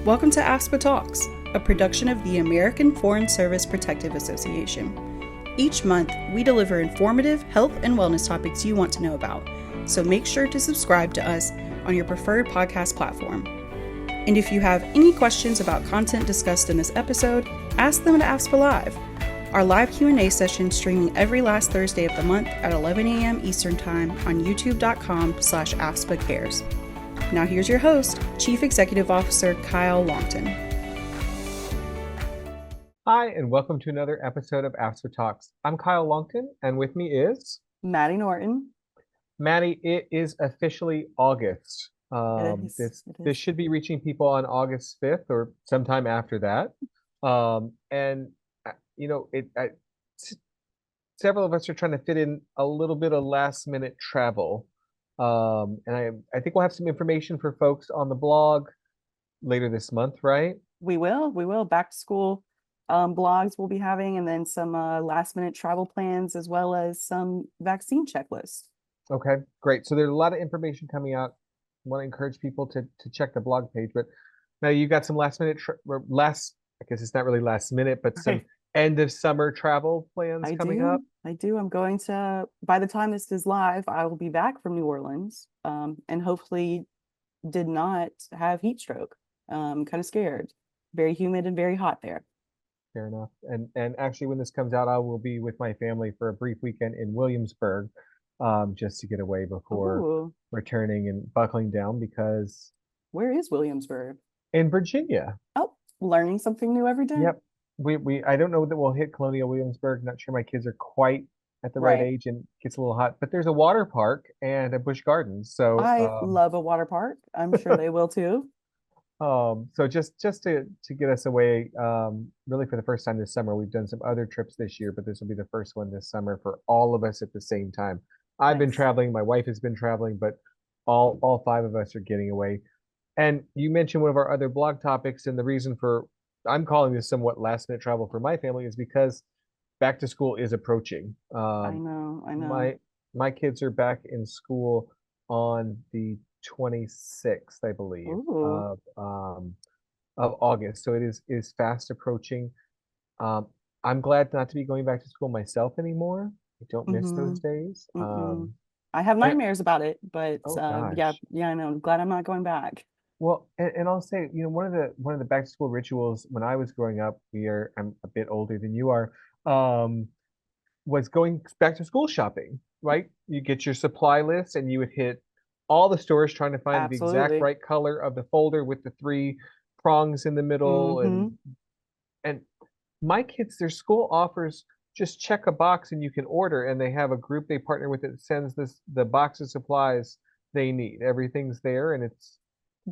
Welcome to AFSPA Talks, a production of the American Foreign Service Protective Association. Each month, we deliver informative health and wellness topics you want to know about, so make sure to subscribe to us on your preferred podcast platform. And if you have any questions about content discussed in this episode, ask them at AFSPA Live, our live Q&A session streaming every last Thursday of the month at 11 a.m. Eastern Time on youtube.com/AFSPA Cares. Now here's your host, Chief Executive Officer Kyle Longton. Hi, and welcome to another episode of AFSPA Talks. I'm Kyle Longton, and with me is... Maddie Norton. Maddie, it is officially August. This should be reaching people on August 5th or sometime after that. Several of us are trying to fit in a little bit of last minute travel. And I think we'll have some information for folks on the blog later this month, right? We will. Back to school blogs we'll be having, and then some last minute travel plans, as well as some vaccine checklists. Okay, great. So there's a lot of information coming out. I want to encourage people to check the blog page. But now you got some last minute, I guess it's not really last minute, but some end of summer travel plans coming up. I do. I'm going to, by the time this is live, I will be back from New Orleans, and hopefully did not have heat stroke. Kind of scared. Very humid and very hot there. Fair enough. And actually, when this comes out, I will be with my family for a brief weekend in Williamsburg, just to get away before returning and buckling down, because... Where is Williamsburg? In Virginia. Oh, learning something new every day. Yep. I don't know that we'll hit Colonial Williamsburg. Not sure my kids are quite at the right age, and it gets a little hot. But there's a water park and a Busch Gardens. So I love a water park. I'm sure they will too. So just to get us away, really for the first time this summer. We've done some other trips this year, but this will be the first one this summer for all of us at the same time. I've been traveling, my wife has been traveling, but all five of us are getting away. And you mentioned one of our other blog topics, and the reason for I'm calling this somewhat last minute travel for my family is because back to school is approaching. I know. My kids are back in school on the 26th, I believe, of August. So it is fast approaching. I'm glad not to be going back to school myself anymore. I don't miss those days. I have nightmares about it, but yeah, I know. I'm glad I'm not going back. Well, and I'll say, one of the back to school rituals when I was growing up, I'm a bit older than you are, was going back to school shopping, right? You get your supply list and you would hit all the stores trying to find the exact right color of the folder with the 3 prongs in the middle. And my kids, their school offers just check a box and you can order, and they have a group they partner with that sends the box of supplies they need. Everything's there, and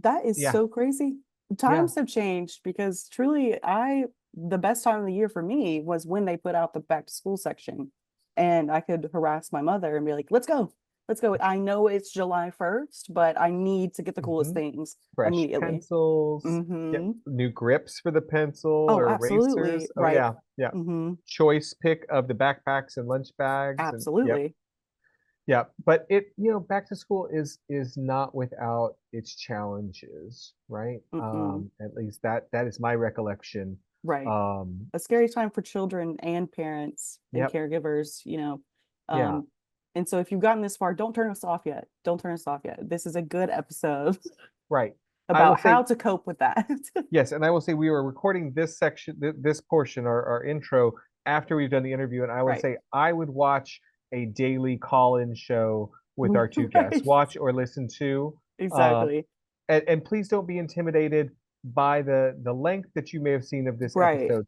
that is so crazy. Times have changed, because truly the best time of the year for me was when they put out the back to school section, and I could harass my mother and be like, let's go. I know it's July 1st, but I need to get the coolest things immediately. Pencils, get new grips for the pencil or erasers. Yeah. Choice pick of the backpacks and lunch bags. Absolutely. Yeah, but back to school is not without its challenges, right? At least that is my recollection. Right. A scary time for children and parents and caregivers, And so if you've gotten this far, don't turn us off yet. This is a good episode. Right. About how to cope with that. Yes, and I will say we were recording this section, this portion, our intro, after we've done the interview, and I would say I would watch a daily call-in show with our 2 guests. Watch or listen to. Exactly. And please don't be intimidated by the length that you may have seen of this episode.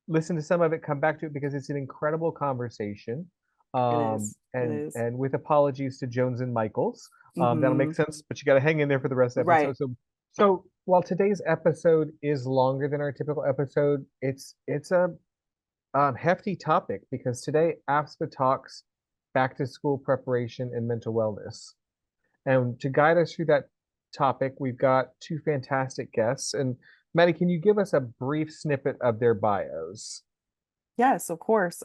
Listen to some of it, come back to it, because it's an incredible conversation. It is. And with apologies to Jones and Michaels, that'll make sense, but you got to hang in there for the rest of the episode. So while today's episode is longer than our typical episode, it's a hefty topic, because today AFSPA talks back to school preparation and mental wellness. And to guide us through that topic, we've got 2 fantastic guests. And Maddie, can you give us a brief snippet of their bios? Yes, of course.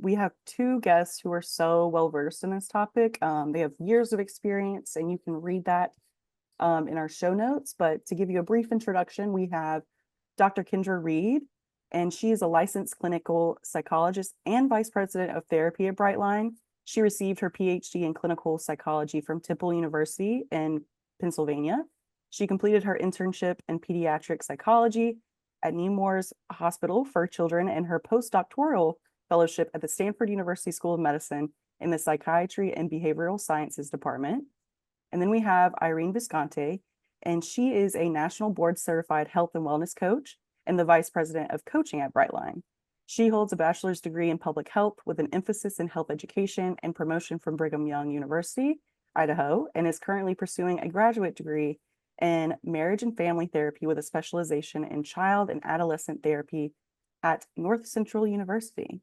We have 2 guests who are so well versed in this topic. They have years of experience, and you can read that in our show notes. But to give you a brief introduction, we have Dr. Kendra Reed, and she is a licensed clinical psychologist and vice president of therapy at Brightline. She received her PhD in clinical psychology from Temple University in Pennsylvania. She completed her internship in pediatric psychology at Nemours Hospital for Children and her postdoctoral fellowship at the Stanford University School of Medicine in the Psychiatry and Behavioral Sciences Department. And then we have Irene Biscante, and she is a national board certified health and wellness coach and the vice president of coaching at Brightline. She holds a bachelor's degree in public health with an emphasis in health education and promotion from Brigham Young University, Idaho, and is currently pursuing a graduate degree in marriage and family therapy with a specialization in child and adolescent therapy at Northcentral University.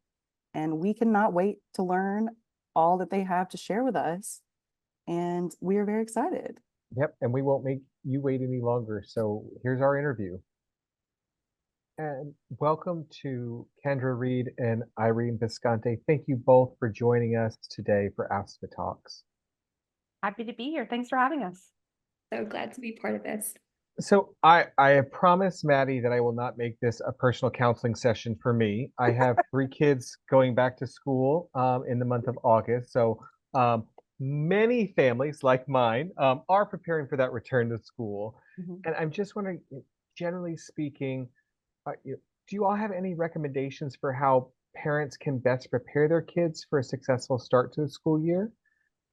And we cannot wait to learn all that they have to share with us. And we are very excited. Yep, and we won't make you wait any longer. So here's our interview. And welcome to Kendra Reed and Irene Biscante. Thank you both for joining us today for AFSPA Talks. Happy to be here. Thanks for having us. So glad to be part of this. So I have promised Maddie that I will not make this a personal counseling session for me. I have 3 kids going back to school in the month of August. So many families like mine are preparing for that return to school. And I'm just wondering, generally speaking, do you all have any recommendations for how parents can best prepare their kids for a successful start to the school year?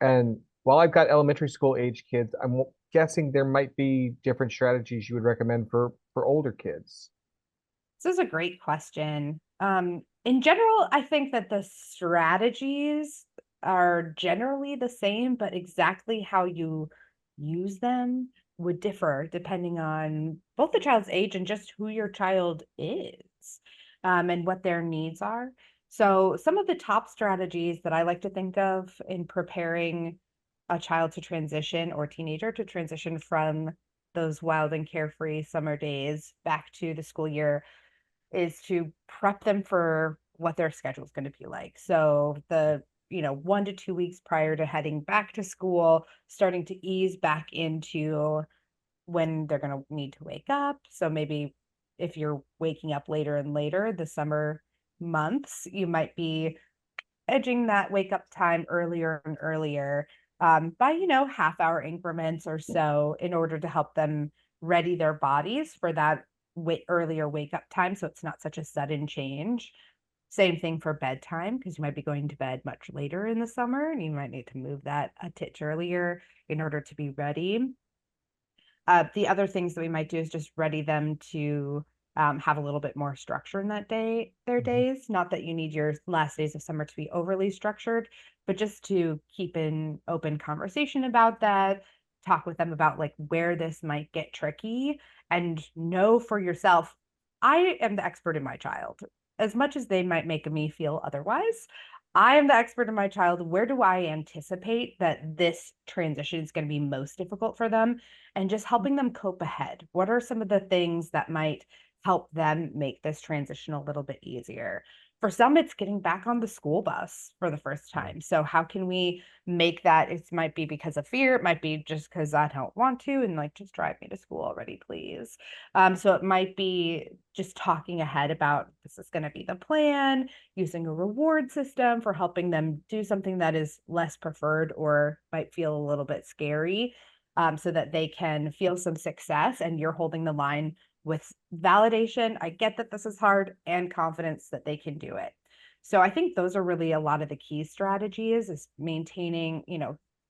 And while I've got elementary school age kids, I'm guessing there might be different strategies you would recommend for older kids. This is a great question. In general, I think that the strategies are generally the same, but exactly how you use them would differ depending on both the child's age and just who your child is, and what their needs are. So some of the top strategies that I like to think of in preparing a child to transition or teenager to transition from those wild and carefree summer days back to the school year is to prep them for what their schedule is going to be like. So the 1 to 2 weeks prior to heading back to school, starting to ease back into when they're going to need to wake up. So maybe if you're waking up later and later, the summer months, you might be edging that wake up time earlier and earlier by, half-hour increments or so in order to help them ready their bodies for that earlier wake-up time so it's not such a sudden change. Same thing for bedtime, because you might be going to bed much later in the summer and you might need to move that a titch earlier in order to be ready. The other things that we might do is just ready them to have a little bit more structure in their days. Not that you need your last days of summer to be overly structured, but just to keep an open conversation about that, talk with them about like where this might get tricky, and know for yourself, I am the expert in my child. As much as they might make me feel otherwise, I am the expert in my child. Where do I anticipate that this transition is going to be most difficult for them? And just helping them cope ahead. What are some of the things that might help them make this transition a little bit easier? For some, it's getting back on the school bus for the first time. So how can we make that? It might be because of fear. It might be just because I don't want to, and like, just drive me to school already, please. So it might be just talking ahead about this is going to be the plan, using a reward system for helping them do something that is less preferred or might feel a little bit scary, so that they can feel some success and you're holding the line with validation. I get that this is hard, and confidence that they can do it. So I think those are really a lot of the key strategies, is maintaining,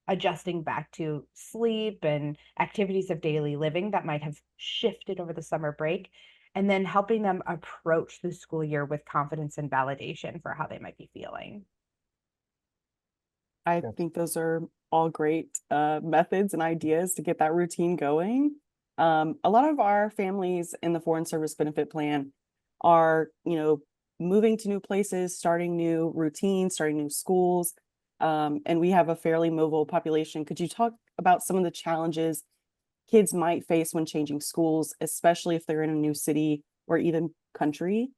adjusting back to sleep and activities of daily living that might have shifted over the summer break, and then helping them approach the school year with confidence and validation for how they might be feeling. I think those are all great methods and ideas to get that routine going. A lot of our families in the Foreign Service Benefit Plan are, moving to new places, starting new routines, starting new schools, and we have a fairly mobile population. Could you talk about some of the challenges kids might face when changing schools, especially if they're in a new city or even country?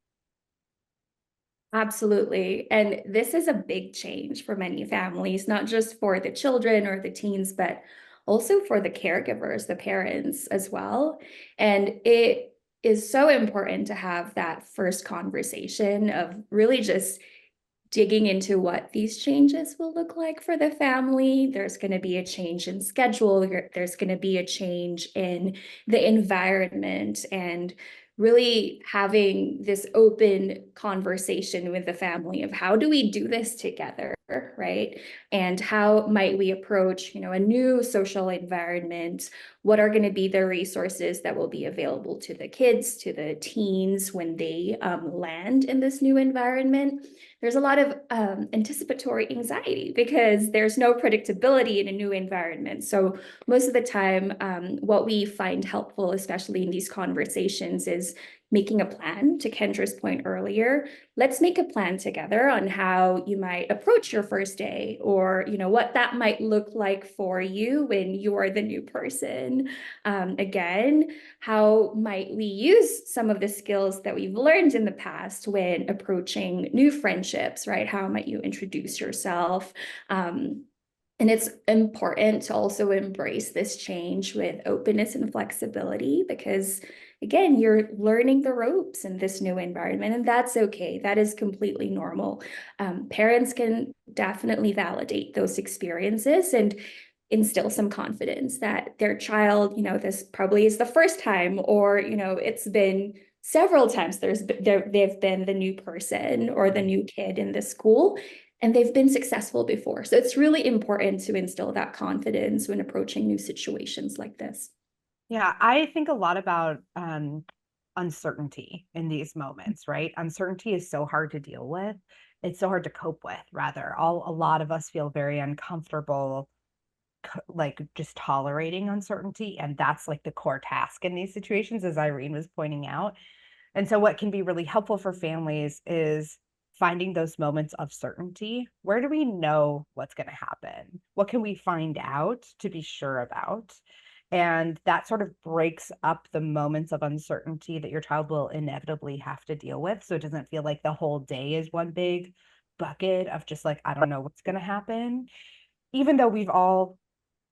Absolutely. And this is a big change for many families, not just for the children or the teens, but also for the caregivers, the parents as well. And it is so important to have that first conversation of really just digging into what these changes will look like for the family. There's going to be a change in schedule, there's going to be a change in the environment, and really having this open conversation with the family of how do we do this together, right? And how might we approach, a new social environment? What are going to be the resources that will be available to the kids, to the teens when they land in this new environment? There's a lot of anticipatory anxiety because there's no predictability in a new environment. So most of the time, what we find helpful, especially in these conversations, is making a plan. To Kendra's point earlier, let's make a plan together on how you might approach your first day, or what that might look like for you when you're the new person. Again, how might we use some of the skills that we've learned in the past when approaching new friendships, right? How might you introduce yourself? And it's important to also embrace this change with openness and flexibility because, again, you're learning the ropes in this new environment, and that's okay. That is completely normal. Parents can definitely validate those experiences and instill some confidence that their child, this probably is the first time, or, it's been several times they've been the new person or the new kid in the school, and they've been successful before. So it's really important to instill that confidence when approaching new situations like this. Yeah, I think a lot about uncertainty in these moments, right? Uncertainty is so hard to deal with. It's so hard to cope with, rather. A lot of us feel very uncomfortable, like just tolerating uncertainty. And that's like the core task in these situations, as Irene was pointing out. And so what can be really helpful for families is finding those moments of certainty. Where do we know what's going to happen? What can we find out to be sure about? And that sort of breaks up the moments of uncertainty that your child will inevitably have to deal with. So it doesn't feel like the whole day is one big bucket of just like, I don't know what's going to happen. Even though we've all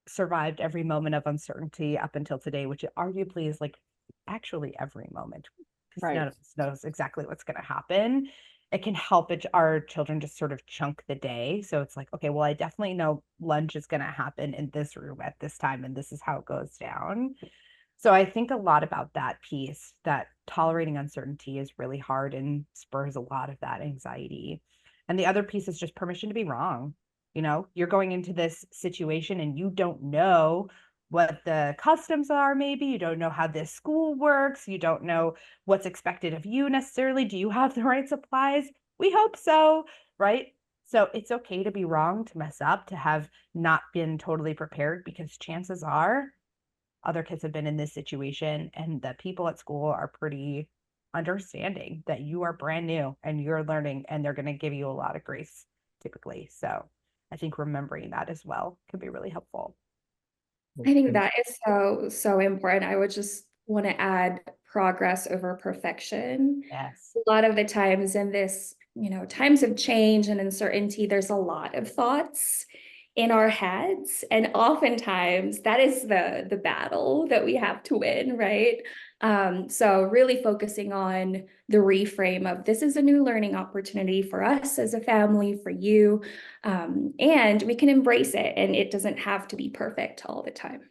survived every moment of uncertainty up until today, which arguably is like actually every moment, because Right. none of us knows exactly what's going to happen. It can help our children just sort of chunk the day. So it's like, okay, well, I definitely know lunch is going to happen in this room at this time, and this is how it goes down. So I think a lot about that piece, that tolerating uncertainty is really hard and spurs a lot of that anxiety. And the other piece is just permission to be wrong. You're going into this situation and you don't know what the customs are, maybe. You don't know how this school works. You don't know what's expected of you necessarily. Do you have the right supplies? We hope so, right? So it's okay to be wrong, to mess up, to have not been totally prepared, because chances are other kids have been in this situation and the people at school are pretty understanding that you are brand new and you're learning, and they're going to give you a lot of grace typically. So I think remembering that as well can be really helpful. I think that is so, so important. I would just want to add progress over perfection. Yes. A lot of the times in this, times of change and uncertainty, there's a lot of thoughts in our heads. And oftentimes that is the battle that we have to win, right? So really focusing on the reframe of this is a new learning opportunity for us as a family, for you. And we can embrace it, and it doesn't have to be perfect all the time.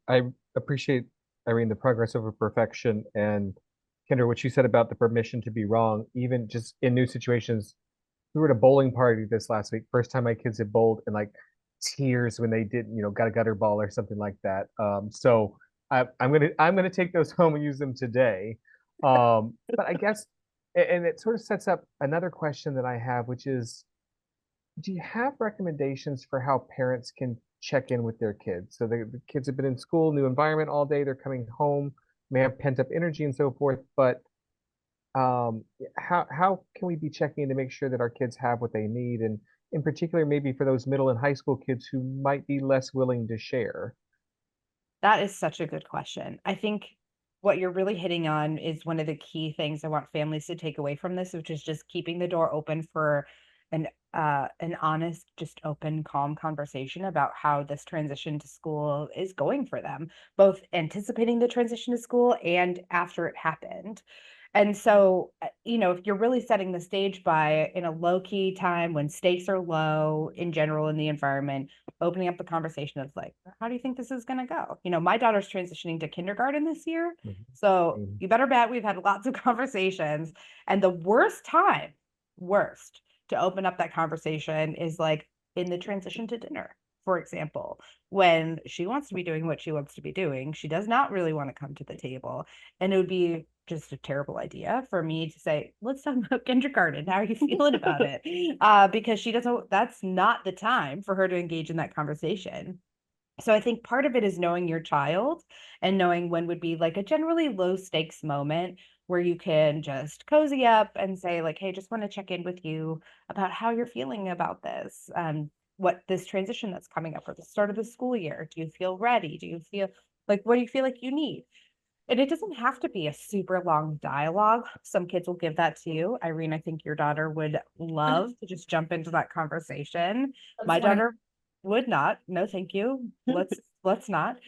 I appreciate, Irene, the progress over perfection, and Kendra, what you said about the permission to be wrong, even just in new situations. We were at a bowling party this last week. First time my kids had bowled, and like tears when they did, got a gutter ball or something like that. So I'm gonna take those home and use them today. But I guess, and it sort of sets up another question that I have, which is, do you have recommendations for how parents can check in with their kids? So the kids have been in school, new environment all day, they're coming home, may have pent up energy and so forth, but how can we be checking in to make sure that our kids have what they need, and in particular maybe for those middle and high school kids who might be less willing to share? That is such a good question. I think what you're really hitting on is one of the key things I want families to take away from this, which is just keeping the door open for an honest, just open, calm conversation about how this transition to school is going for them, both anticipating the transition to school and after it happened. And so, if you're really setting the stage by in a low key time when stakes are low in general in the environment, opening up the conversation of like, how do you think this is going to go? My daughter's transitioning to kindergarten this year. So you better bet we've had lots of conversations. And the worst to open up that conversation is like in the transition to dinner, for example, when she wants to be doing what she wants to be doing. She does not really want to come to the table. And it would be just a terrible idea for me to say, let's talk about kindergarten. How are you feeling about it? Because that's not the time for her to engage in that conversation. So I think part of it is knowing your child and knowing when would be like a generally low stakes moment where you can just cozy up and say like, hey, just want to check in with you about how you're feeling about this. What this transition that's coming up for the start of the school year. Do you feel ready? Do you feel like, what do you feel like you need? And it doesn't have to be a super long dialogue. Some kids will give that to you. Irene, I think your daughter would love to just jump into that conversation. My daughter would not. No, thank you. Let's not.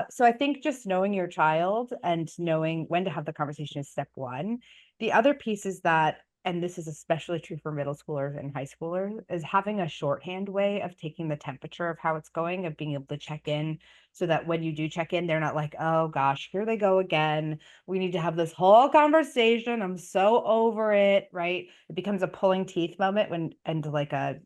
So I think just knowing your child and knowing when to have the conversation is step one. The other piece is that, and this is especially true for middle schoolers and high schoolers, is having a shorthand way of taking the temperature of how it's going, of being able to check in so that when you do check in, they're not like, oh gosh, here they go again. We need to have this whole conversation. I'm so over it, right? It becomes a pulling teeth moment and like a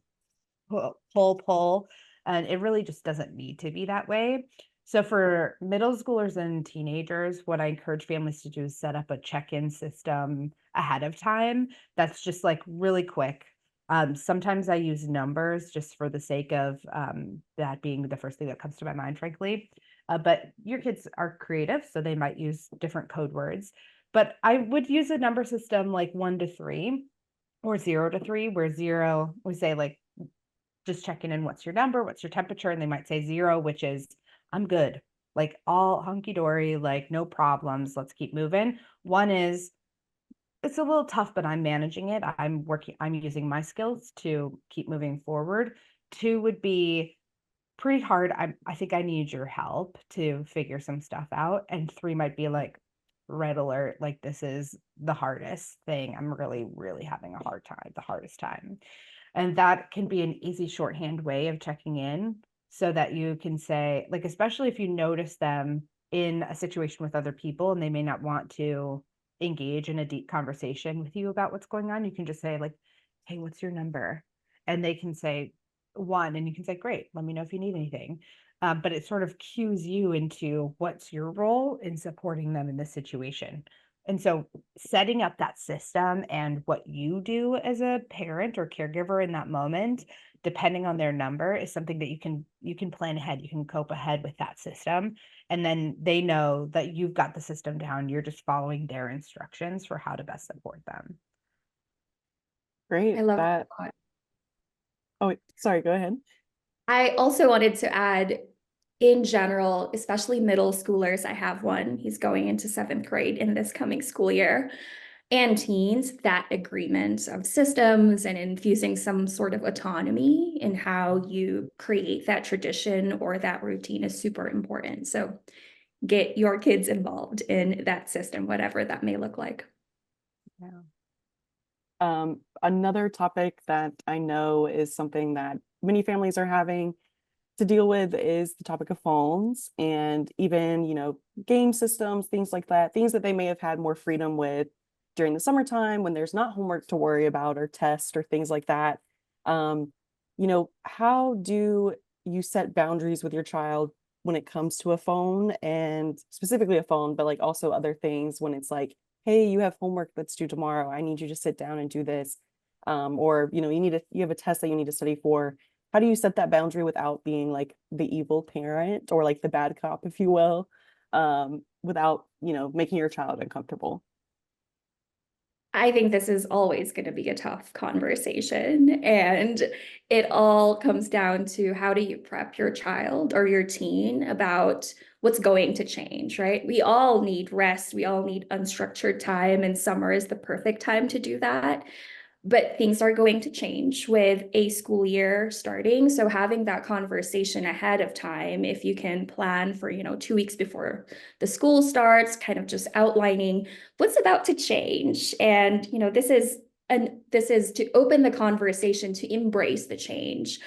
pull. And it really just doesn't need to be that way. So for middle schoolers and teenagers, what I encourage families to do is set up a check-in system ahead of time. That's just like really quick. Sometimes I use numbers just for the sake of that being the first thing that comes to my mind, frankly. But your kids are creative, so they might use different code words. But I would use a number system like 1 to 3 or 0 to 3, where 0, we say like, just checking in, what's your number, what's your temperature? And they might say 0, which is, I'm good, like all hunky dory, like no problems, let's keep moving. 1 is, it's a little tough, but I'm managing it. I'm using my skills to keep moving forward. 2 would be pretty hard. I think I need your help to figure some stuff out. And 3 might be like, red alert, like this is the hardest thing. I'm really, really having a hard time, the hardest time. And that can be an easy shorthand way of checking in so that you can say, like, especially if you notice them in a situation with other people and they may not want to engage in a deep conversation with you about what's going on, you can just say like, hey, what's your number? And they can say 1, and you can say, great, let me know if you need anything. But it sort of cues you into what's your role in supporting them in this situation. And so setting up that system and what you do as a parent or caregiver in that moment, depending on their number, is something that you can plan ahead. You can cope ahead with that system. And then they know that you've got the system down. You're just following their instructions for how to best support them. Great. I love that. that. Oh, sorry, go ahead. I also wanted to add, in general, especially middle schoolers, I have one, he's going into 7th grade in this coming school year, and teens, that agreement of systems and infusing some sort of autonomy in how you create that tradition or that routine is super important. So get your kids involved in that system, whatever that may look like. Yeah. Another topic that I know is something that many families are having to deal with is the topic of phones and even, game systems, things like that, things that they may have had more freedom with during the summertime when there's not homework to worry about or tests or things like that. How do you set boundaries with your child when it comes to a phone, and specifically a phone, but like also other things when it's like, hey, you have homework that's due tomorrow. I need you to sit down and do this. Or, you have a test that you need to study for. How do you set that boundary without being like the evil parent or like the bad cop, if you will, without, making your child uncomfortable? I think this is always going to be a tough conversation, and it all comes down to how do you prep your child or your teen about what's going to change, right? We all need rest. We all need unstructured time, and summer is the perfect time to do that. but things are going to change with a school year starting. So having that conversation ahead of time, if you can plan for, 2 weeks before the school starts, kind of just outlining what's about to change. And, this is to open the conversation to embrace the change.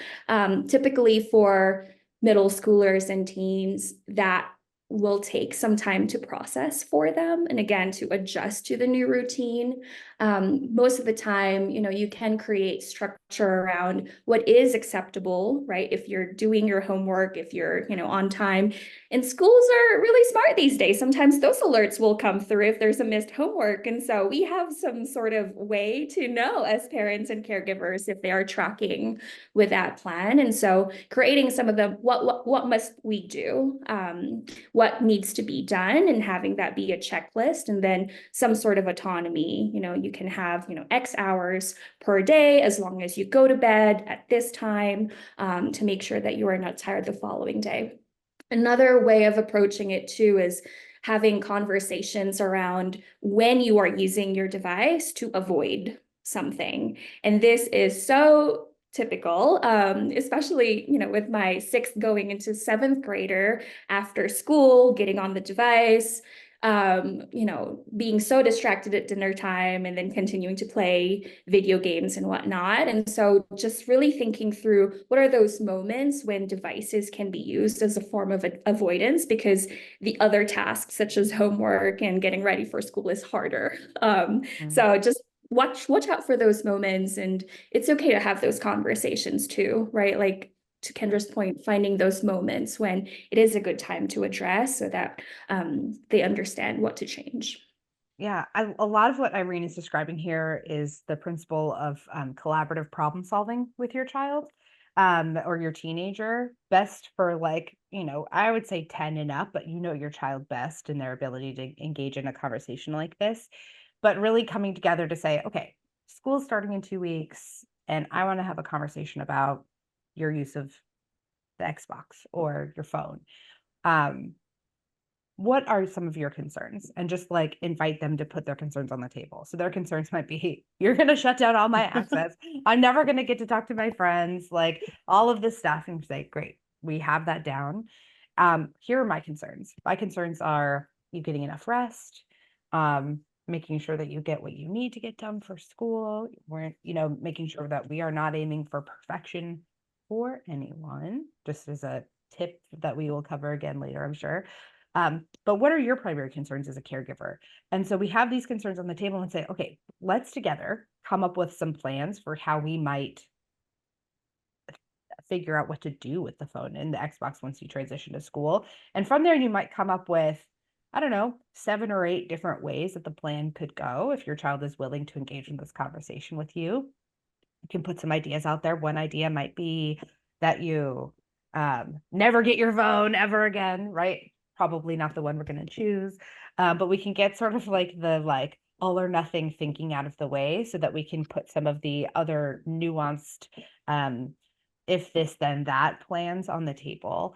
Typically for middle schoolers and teens, that will take some time to process for them. And again, to adjust to the new routine. Most of the time, you can create structure around what is acceptable, right? If you're doing your homework, if you're, on time. And schools are really smart these days. Sometimes those alerts will come through if there's a missed homework. And so we have some sort of way to know as parents and caregivers if they are tracking with that plan. And so creating some of the what must we do? What needs to be done, and having that be a checklist, and then some sort of autonomy. You can have, X hours per day as long as you go to bed at this time, to make sure that you are not tired the following day. Another way of approaching it too is having conversations around when you are using your device to avoid something. And this is so typical, especially, with my 6th going into 7th grader after school, getting on the device, being so distracted at dinner time and then continuing to play video games and whatnot. And so just really thinking through what are those moments when devices can be used as a form of avoidance, because the other tasks such as homework and getting ready for school is harder. So just watch out for those moments, and it's okay to have those conversations too, right? Like, to Kendra's point, finding those moments when it is a good time to address so that they understand what to change. Yeah, a lot of what Irene is describing here is the principle of collaborative problem solving with your child, or your teenager, best for, like, I would say 10 and up, but your child best in their ability to engage in a conversation like this. But really coming together to say, okay, school's starting in 2 weeks, and I want to have a conversation about your use of the Xbox or your phone. What are some of your concerns? And just like invite them to put their concerns on the table. So their concerns might be, you're going to shut down all my access. I'm never going to get to talk to my friends, like all of this stuff. And say, great, we have that down. Here are my concerns. My concerns are you getting enough rest, making sure that you get what you need to get done for school. We're, making sure that we are not aiming for perfection for anyone, just as a tip that we will cover again later, I'm sure. But what are your primary concerns as a caregiver? And so we have these concerns on the table and say, okay, let's together come up with some plans for how we might figure out what to do with the phone and the Xbox once you transition to school. And from there, you might come up with, I don't know, 7 or 8 different ways that the plan could go if your child is willing to engage in this conversation with you. You can put some ideas out there. One idea might be that you never get your phone ever again, right? Probably not the one we're going to choose, but we can get sort of like the all or nothing thinking out of the way so that we can put some of the other nuanced if this then that plans on the table.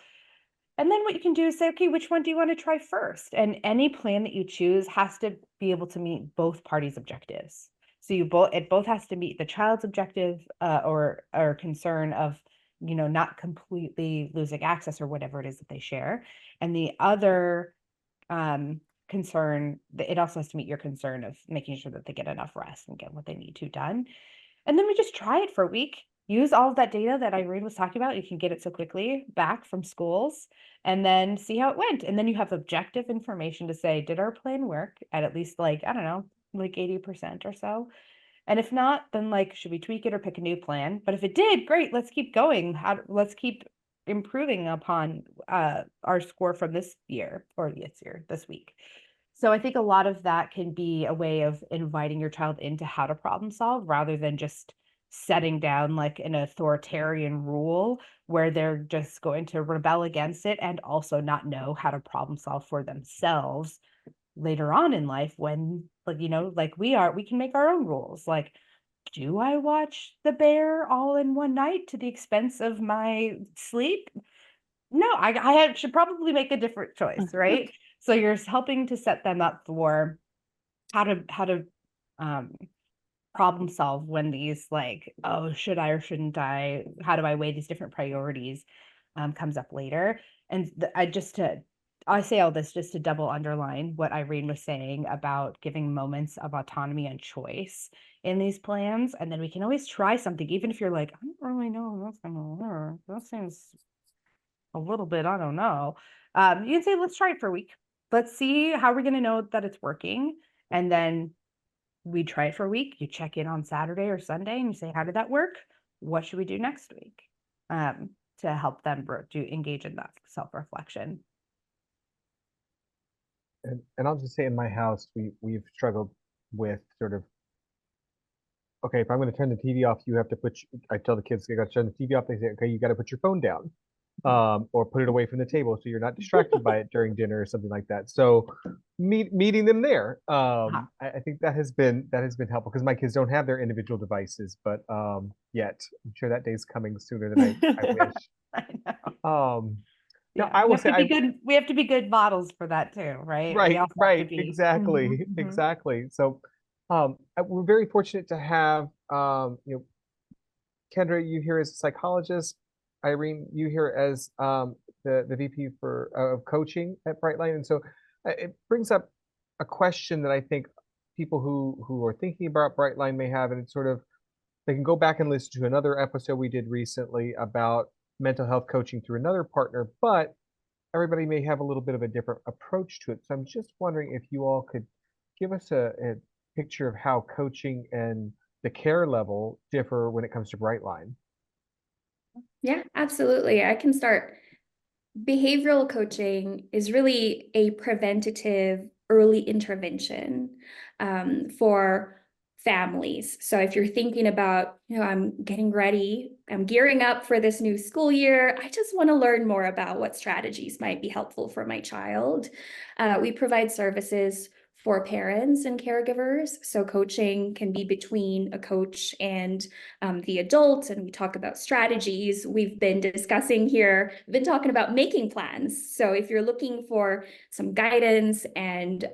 And then what you can do is say, okay, which one do you want to try first? And any plan that you choose has to be able to meet both parties' objectives. So it both has to meet the child's objective or concern of, not completely losing access or whatever it is that they share. And the other concern, it also has to meet your concern of making sure that they get enough rest and get what they need to done. And then we just try it for a week. Use all of that data that Irene was talking about. You can get it so quickly back from schools, and then see how it went. And then you have objective information to say, did our plan work at least 80% or so? And if not, then should we tweak it or pick a new plan? But if it did, great, let's keep going. Let's keep improving upon our score from this year or this week. So I think a lot of that can be a way of inviting your child into how to problem solve rather than just setting down an authoritarian rule where they're just going to rebel against it and also not know how to problem solve for themselves later on in life when we can make our own rules. Do I watch The Bear all in one night to the expense of my sleep? No, I should probably make a different choice, right? So you're helping to set them up for how to problem solve when these like, oh, should I or shouldn't I? How do I weigh these different priorities comes up later. And I say all this just to double underline what Irene was saying about giving moments of autonomy and choice in these plans. And then we can always try something, even if you're like, I don't really know if that's gonna work. That seems a little bit, I don't know. You can say, let's try it for a week. Let's see how we're gonna know that it's working. And then we try it for a week. You check in on Saturday or Sunday and you say, how did that work? What should we do next week? To help them to engage in that self-reflection. And I'll just say in my house, we've struggled with sort of, okay, if I'm going to turn the TV off, you have to I tell the kids, they got to turn the TV off. They say, okay, you got to put your phone down, or put it away from the table so you're not distracted by it during dinner or something like that. So meeting them there, I think that has been helpful because my kids don't have their individual devices, but yet I'm sure that day's coming sooner than I wish. I know. Now Yeah, I will say we have to be good models for that too, right? We right, also have to right, be exactly, exactly. So we're very fortunate to have Kendra, you here as a psychologist, Irene, you here as the VP of coaching at Brightline, and so it brings up a question that I think people who are thinking about Brightline may have, and it's sort of they can go back and listen to another episode we did recently about mental health coaching through another partner, but everybody may have a little bit of a different approach to it. So I'm just wondering if you all could give us a picture of how coaching and the care level differ when it comes to Brightline. Yeah, absolutely. I can start. Behavioral coaching is really a preventative early intervention for families. So if you're thinking about, I'm getting ready, I'm gearing up for this new school year, I just want to learn more about what strategies might be helpful for my child. We provide services for parents and caregivers. So coaching can be between a coach and the adult, and we talk about strategies. We've been discussing here, been talking about making plans. So if you're looking for some guidance and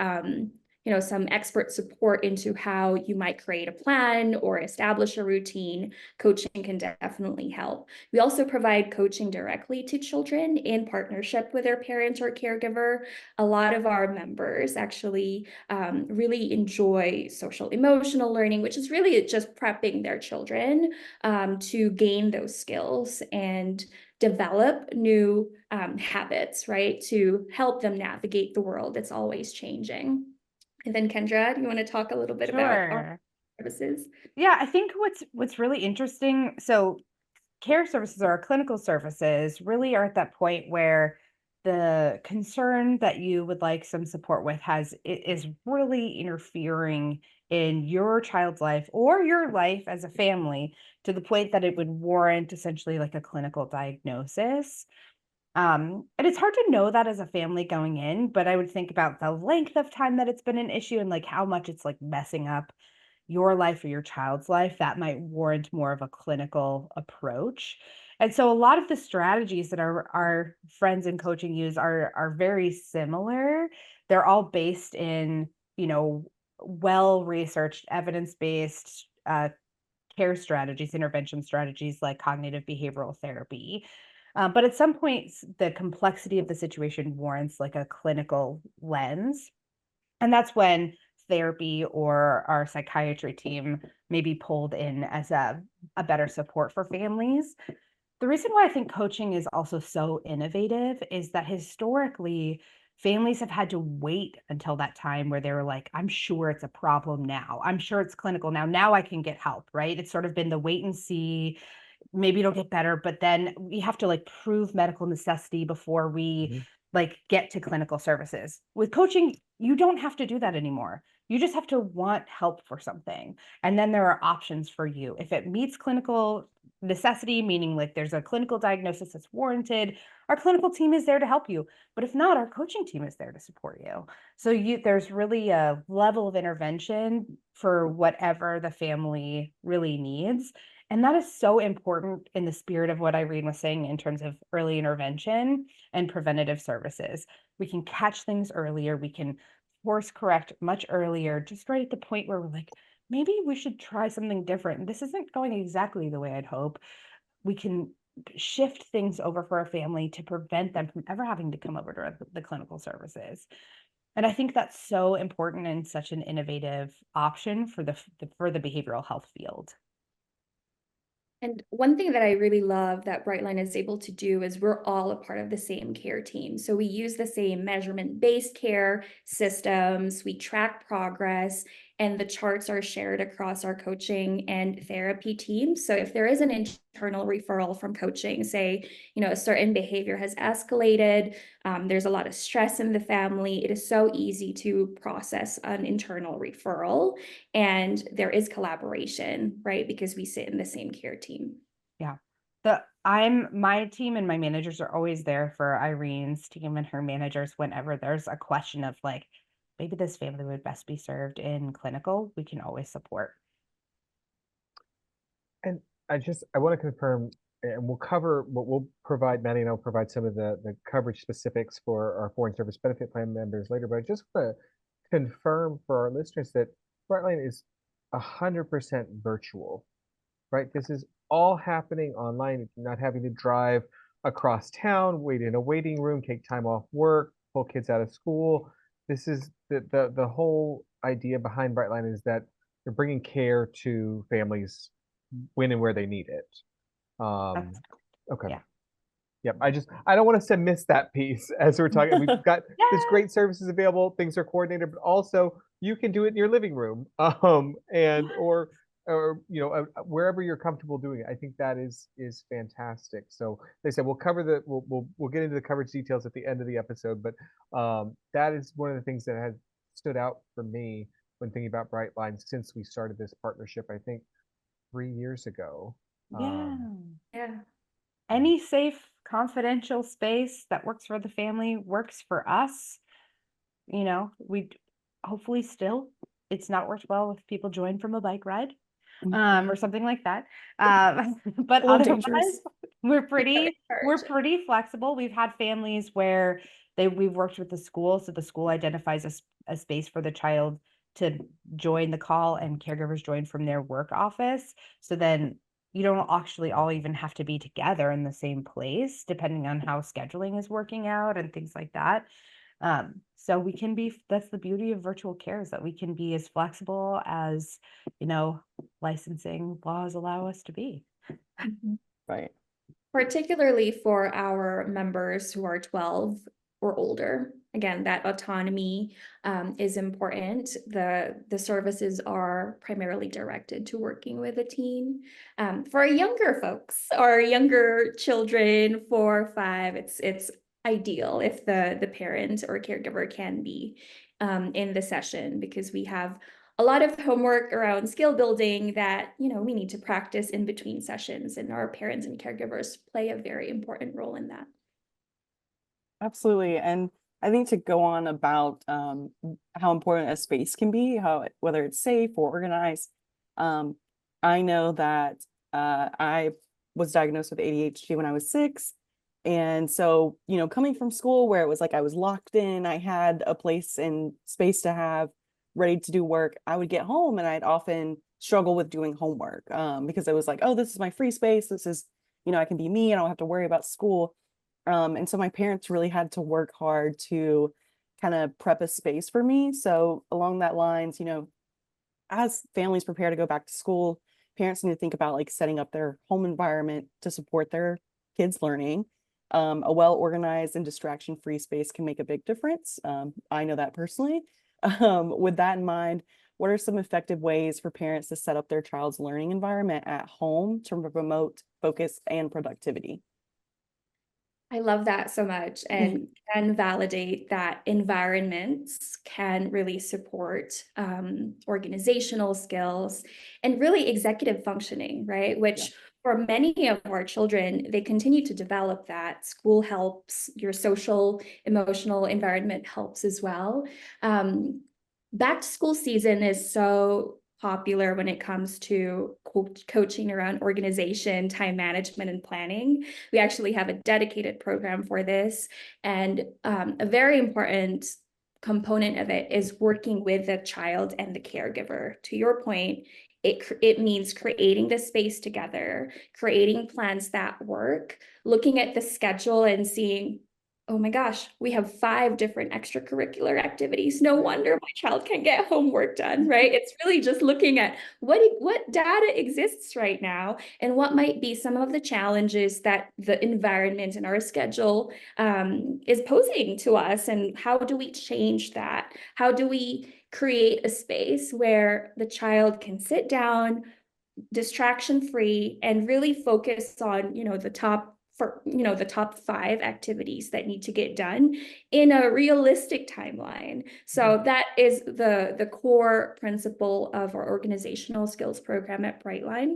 some expert support into how you might create a plan or establish a routine, coaching can definitely help. We also provide coaching directly to children in partnership with their parent or caregiver. A lot of our members actually really enjoy social emotional learning, which is really just prepping their children to gain those skills and develop new habits, right? To help them navigate the world. It's always changing. And then Kendra, do you want to talk a little bit about our services? Yeah, I think what's really interesting, so care services or clinical services really are at that point where the concern that you would like some support with is really interfering in your child's life or your life as a family to the point that it would warrant essentially like a clinical diagnosis. And it's hard to know that as a family going in, but I would think about the length of time that it's been an issue and like how much it's like messing up your life or your child's life. That might warrant more of a clinical approach. And so a lot of the strategies that our friends in coaching use are very similar. They're all based in, well-researched, evidence-based care strategies, intervention strategies like cognitive behavioral therapy. But at some points, the complexity of the situation warrants like a clinical lens. And that's when therapy or our psychiatry team may be pulled in as a better support for families. The reason why I think coaching is also so innovative is that historically, families have had to wait until that time where they were like, I'm sure it's a problem now. I'm sure it's clinical now. Now I can get help, right? It's sort of been the wait and see. Maybe it'll get better, but then we have to like prove medical necessity before we like get to clinical services. With coaching, you don't have to do that anymore. You just have to want help for something. And then there are options for you. If it meets clinical necessity, meaning like there's a clinical diagnosis that's warranted, our clinical team is there to help you. But if not, our coaching team is there to support you. So there's really a level of intervention for whatever the family really needs. And that is so important in the spirit of what Irene was saying in terms of early intervention and preventative services. We can catch things earlier. We can course correct much earlier, just right at the point where we're like, maybe we should try something different. This isn't going exactly the way I'd hope. We can shift things over for a family to prevent them from ever having to come over to the clinical services. And I think that's so important and such an innovative option for the behavioral health field. And one thing that I really love that Brightline is able to do is we're all a part of the same care team. So we use the same measurement-based care systems, we track progress, and the charts are shared across our coaching and therapy teams. So if there is an internal referral from coaching, say, a certain behavior has escalated, there's a lot of stress in the family, it is so easy to process an internal referral. And there is collaboration, right? Because we sit in the same care team. Yeah. My team and my managers are always there for Irene's team and her managers whenever there's a question of like, maybe this family would best be served in clinical, we can always support. And I want to confirm, and we'll provide, Maddie and I'll provide some of the coverage specifics for our Foreign Service Benefit Plan members later, but I just want to confirm for our listeners that Brightline is 100% virtual, right? This is all happening online. You're not having to drive across town, wait in a waiting room, take time off work, pull kids out of school. This is the whole idea behind Brightline is that you're bringing care to families when and where they need it. That's, Okay. yeah. Yep. I don't want us to miss that piece as we're talking. We've got this Yeah. great services available, things are coordinated, but also you can do it in your living room, and or wherever you're comfortable doing it. I think that is fantastic. So they said we'll get into the coverage details at the end of the episode, but that is one of the things that has stood out for me when thinking about Brightline since we started this partnership. I think 3 years ago. Yeah. Yeah. Any safe, confidential space that works for the family works for us. We hopefully still, it's not worked well if people join from a bike ride, or something like that. But A little otherwise, dangerous. we're pretty Encourage. flexible. We've had families where we've worked with the school, so the school identifies a space for the child to join the call, and caregivers join from their work office. So then you don't actually all even have to be together in the same place, depending on how scheduling is working out and things like that. So we can that's the beauty of virtual care, is that we can be as flexible as, licensing laws allow us to be. Right. Particularly for our members who are 12 or older. Again, that autonomy is important. The services are primarily directed to working with a teen. For younger folks or younger children, 4 or 5, it's ideal if the parent or caregiver can be in the session, because we have a lot of homework around skill building that, we need to practice in between sessions, and our parents and caregivers play a very important role in that. Absolutely. And I think to go on about how important a space can be, whether it's safe or organized. I know that I was diagnosed with ADHD when I was 6. And so, coming from school where it was like I was locked in, I had a place and space to have ready to do work. I would get home and I'd often struggle with doing homework because I was like, oh, this is my free space. This is, I can be me. I don't have to worry about school. And so my parents really had to work hard to kind of prep a space for me. So along that lines, as families prepare to go back to school, parents need to think about like setting up their home environment to support their kids' learning. A well-organized and distraction-free space can make a big difference. I know that personally. With that in mind, what are some effective ways for parents to set up their child's learning environment at home to promote focus and productivity? I love that so much, and can validate that environments can really support organizational skills and really executive functioning, right? Which for many of our children, they continue to develop that. School helps, your social, emotional environment helps as well. Back to school season is so popular when it comes to coaching around organization, time management, and planning. We actually have a dedicated program for this, and a very important component of it is working with the child and the caregiver. To your point, it means creating the space together, creating plans that work, looking at the schedule and seeing, oh my gosh, we have 5 different extracurricular activities. No wonder my child can't get homework done, right? It's really just looking at what data exists right now and what might be some of the challenges that the environment and our schedule is posing to us, and how do we change that? How do we create a space where the child can sit down, distraction free, and really focus on, the top 5 activities that need to get done in a realistic timeline. So that is the core principle of our organizational skills program at Brightline.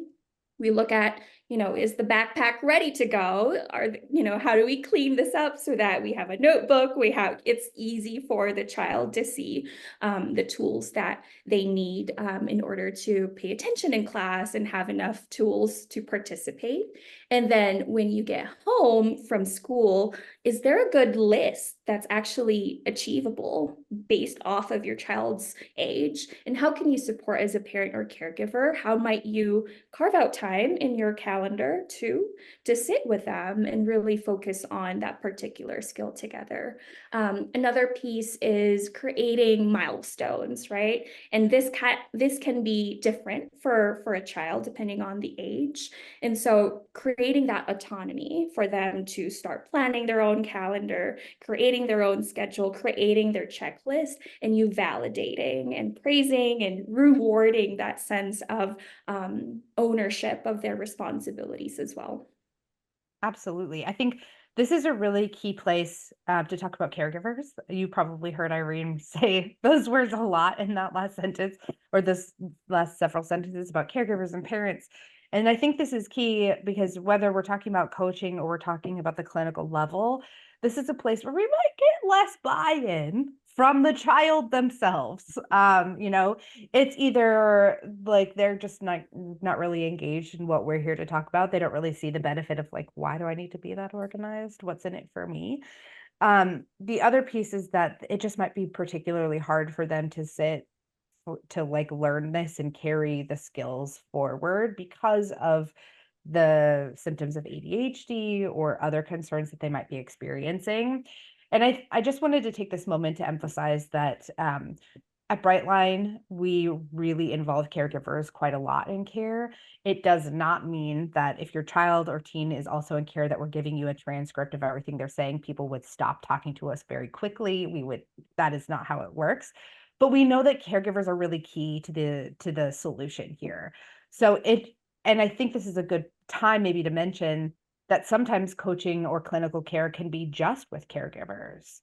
We look at, is the backpack ready to go? How do we clean this up so that we have a notebook? It's easy for the child to see the tools that they need in order to pay attention in class and have enough tools to participate. And then when you get home from school, is there a good list that's actually achievable based off of your child's age? And how can you support as a parent or caregiver? How might you carve out time in your calendar to sit with them and really focus on that particular skill together? Another piece is creating milestones, right? And this can be different for a child depending on the age. And so creating that autonomy for them to start planning their own calendar, creating their own schedule, creating their checklist, and you validating and praising and rewarding that sense of ownership of their responsibilities as well. Absolutely. I think this is a really key place to talk about caregivers. You probably heard Irene say those words a lot in that last sentence, or this last several sentences about caregivers and parents. And I think this is key because whether we're talking about coaching or we're talking about the clinical level, this is a place where we might get less buy-in from the child themselves. It's either like they're just not really engaged in what we're here to talk about. They don't really see the benefit of like, why do I need to be that organized? What's in it for me? The other piece is that it just might be particularly hard for them to sit to like learn this and carry the skills forward because of the symptoms of ADHD or other concerns that they might be experiencing. And I just wanted to take this moment to emphasize that at Brightline, we really involve caregivers quite a lot in care. It does not mean that if your child or teen is also in care that we're giving you a transcript of everything they're saying, people would stop talking to us very quickly. That is not how it works. But we know that caregivers are really key to the solution here. And I think this is a good time maybe to mention that sometimes coaching or clinical care can be just with caregivers,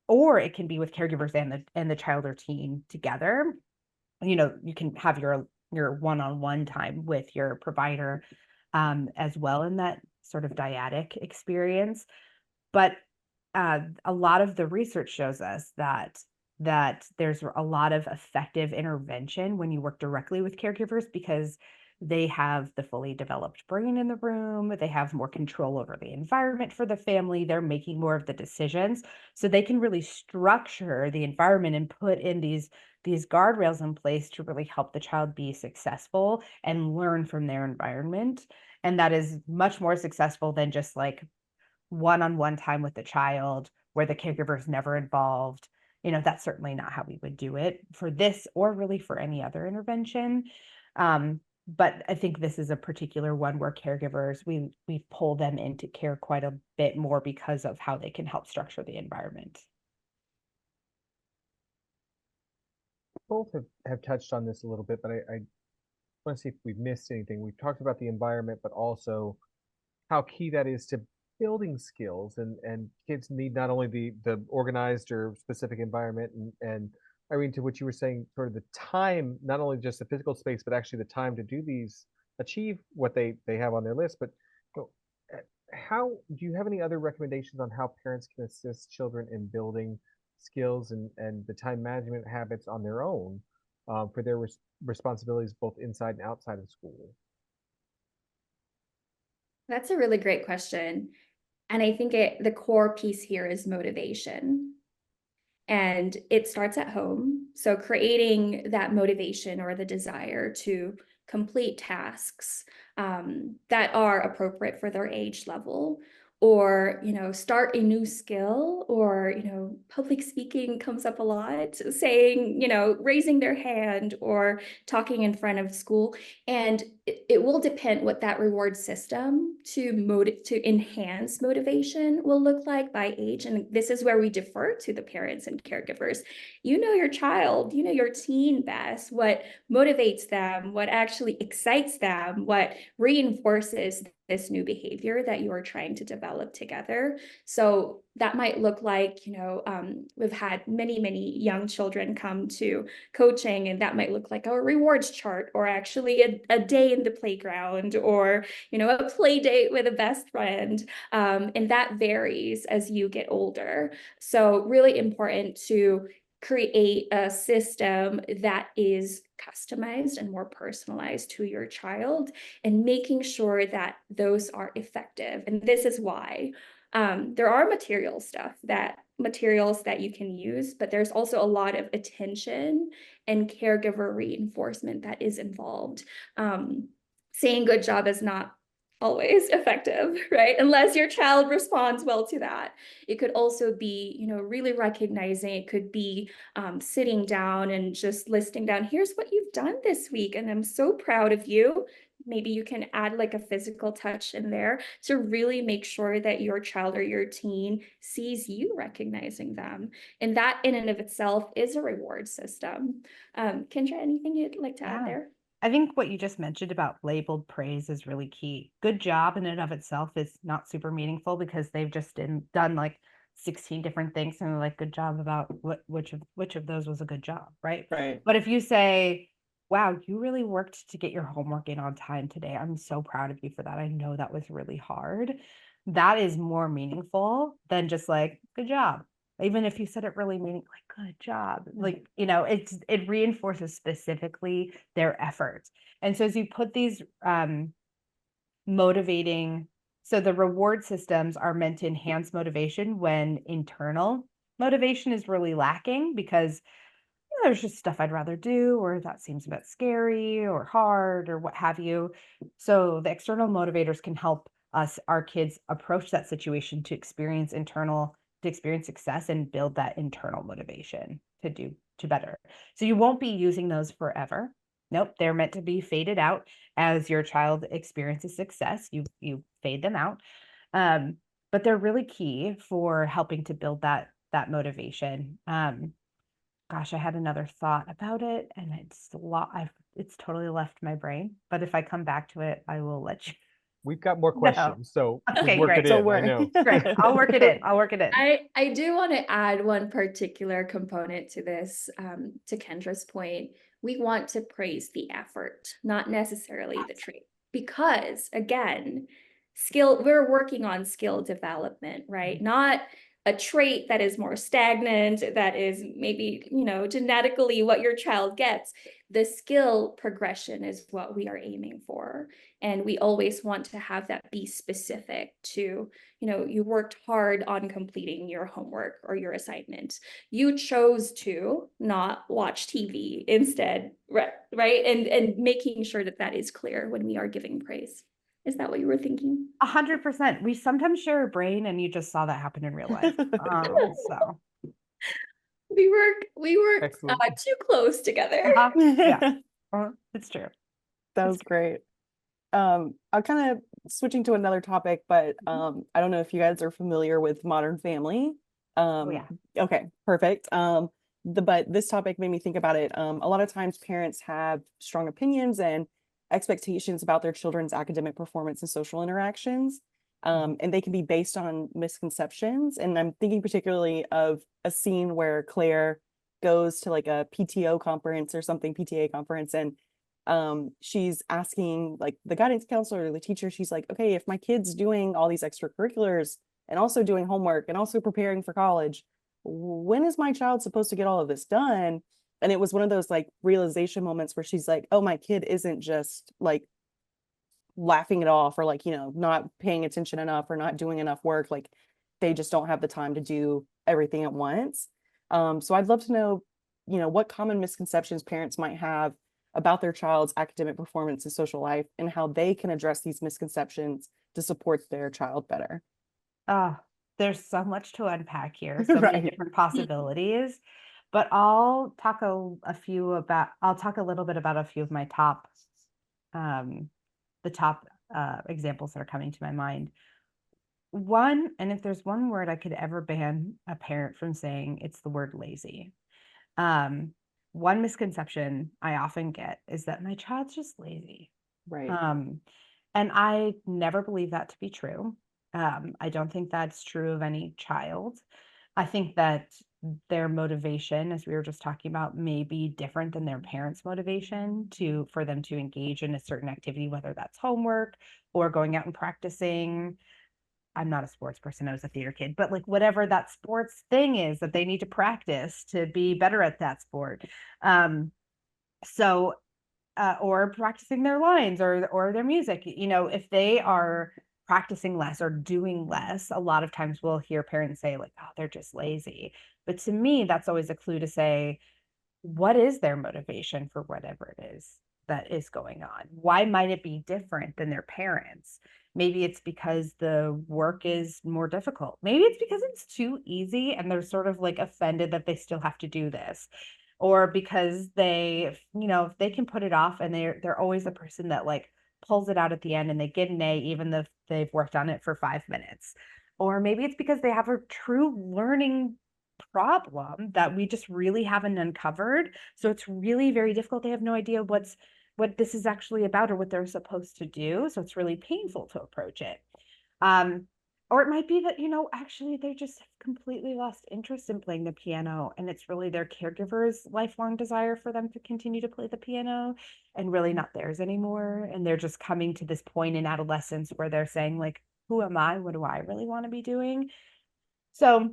or it can be with caregivers and the child or teen together. You can have your one-on-one time with your provider as well in that sort of dyadic experience. But a lot of the research shows us that there's a lot of effective intervention when you work directly with caregivers because they have the fully developed brain in the room. They have more control over the environment for the family. They're making more of the decisions. So they can really structure the environment and put in these guardrails in place to really help the child be successful and learn from their environment. And that is much more successful than just like one-on-one time with the child where the caregiver is never involved. That's certainly not how we would do it for this or really for any other intervention. But I think this is a particular one where caregivers, we pull them into care quite a bit more because of how they can help structure the environment. Both have touched on this a little bit, but I want to see if we've missed anything. We've talked about the environment, but also how key that is to building skills, and kids need not only the organized or specific environment, and Irene, to what you were saying, sort of the time, not only just the physical space, but actually the time to achieve what they have on their list. But how do you have any other recommendations on how parents can assist children in building skills and the time management habits on their own for their responsibilities both inside and outside of school? That's a really great question. And I think the core piece here is motivation. And it starts at home. So creating that motivation or the desire to complete tasks that are appropriate for their age level, or start a new skill, or public speaking comes up a lot, saying, raising their hand or talking in front of school. And it will depend what that reward system to enhance motivation will look like by age. And this is where we defer to the parents and caregivers. Your child, your teen best, what motivates them, what actually excites them, what reinforces this new behavior that you are trying to develop together. So that might look like, we've had many young children come to coaching, and that might look like a rewards chart, or actually a day in the playground, or, a play date with a best friend. And that varies as you get older. So really important to create a system that is customized and more personalized to your child, and making sure that those are effective. And this is why there are materials that you can use, but there's also a lot of attention and caregiver reinforcement that is involved. Saying good job is not always effective, right? Unless your child responds well to that. It could also be, really recognizing. It could be sitting down and just listing down, here's what you've done this week, and I'm so proud of you. Maybe you can add like a physical touch in there to really make sure that your child or your teen sees you recognizing them. And that in and of itself is a reward system. Kendra, anything you'd like to add there? I think what you just mentioned about labeled praise is really key. Good job in and of itself is not super meaningful, because they've just done like 16 different things and they're like, good job about which of those was a good job, right? Right. But if you say, wow, you really worked to get your homework in on time today, I'm so proud of you for that. I know that was really hard. That is more meaningful than just like, good job. Even if you said it really meaning like, good job, like, it reinforces specifically their efforts. And so as you put these motivating, so the reward systems are meant to enhance motivation when internal motivation is really lacking, because there's just stuff I'd rather do, or that seems a bit scary or hard or what have you. So the external motivators can help our kids approach that situation to experience success and build that internal motivation to better. So you won't be using those forever. Nope, they're meant to be faded out as your child experiences success. You fade them out, but they're really key for helping to build that motivation. Gosh, I had another thought about it, and it's totally left my brain. But if I come back to it, I will let you. We've got more questions, so Okay, work great. it in. I know. Great. I'll work it in. I do want to add one particular component to this, to Kendra's point. We want to praise the effort, not necessarily the trait, because again, we're working on skill development, right? Not a trait that is more stagnant, that is maybe, genetically what your child gets. The skill progression is what we are aiming for. And we always want to have that be specific to, you worked hard on completing your homework or your assignment. You chose to not watch TV instead, right? And making sure that is clear when we are giving praise. Is that what you were thinking? 100%. We sometimes share a brain, and you just saw that happen in real life. So we work too close together. Yeah, it's true. That was great. I'm kind of switching to another topic, but I don't know if you guys are familiar with Modern Family. Yeah. Okay, perfect. But this topic made me think about it. A lot of times parents have strong opinions and expectations about their children's academic performance and social interactions. And they can be based on misconceptions. And I'm thinking particularly of a scene where Claire goes to like a PTA conference, and she's asking like the guidance counselor or the teacher, she's like, okay, if my kid's doing all these extracurriculars and also doing homework and also preparing for college, when is my child supposed to get all of this done? And it was one of those like realization moments where she's like, oh, my kid isn't just like laughing it off, or like, not paying attention enough or not doing enough work. Like they just don't have the time to do everything at once. So I'd love to know, what common misconceptions parents might have about their child's academic performance and social life, and how they can address these misconceptions to support their child better. Oh, there's so much to unpack here, so many Right. different possibilities. But I'll talk a little bit about a few of my top, um, the top examples that are coming to my mind. One, and if there's one word I could ever ban a parent from saying, it's the word lazy. Um, One misconception I often get is that my child's just lazy. Right. Um, and I never believe that to be true. I don't think that's true of any child. I think that their motivation, as we were just talking about, may be different than their parents' motivation for them to engage in a certain activity, whether that's homework or going out and practicing. I'm not a sports person, I was a theater kid, but like whatever that sports thing is that they need to practice to be better at that sport. Um, so or practicing their lines or their music, if they are practicing less or doing less, a lot of times we'll hear parents say like, oh, they're just lazy. But to me, that's always a clue to say, what is their motivation for whatever it is that is going on? Why might it be different than their parents? Maybe it's because the work is more difficult. Maybe it's because it's too easy and they're sort of like offended that they still have to do this. Or because if they can put it off and they're always the person that like pulls it out at the end and they get an A even if they've worked on it for 5 minutes. Or maybe it's because they have a true learning problem that we just really haven't uncovered. So it's really very difficult. They have no idea what this is actually about or what they're supposed to do. So it's really painful to approach it. Or it might be that, actually they just have completely lost interest in playing the piano. And it's really their caregiver's lifelong desire for them to continue to play the piano and really not theirs anymore. And they're just coming to this point in adolescence where they're saying, like, who am I? What do I really want to be doing? So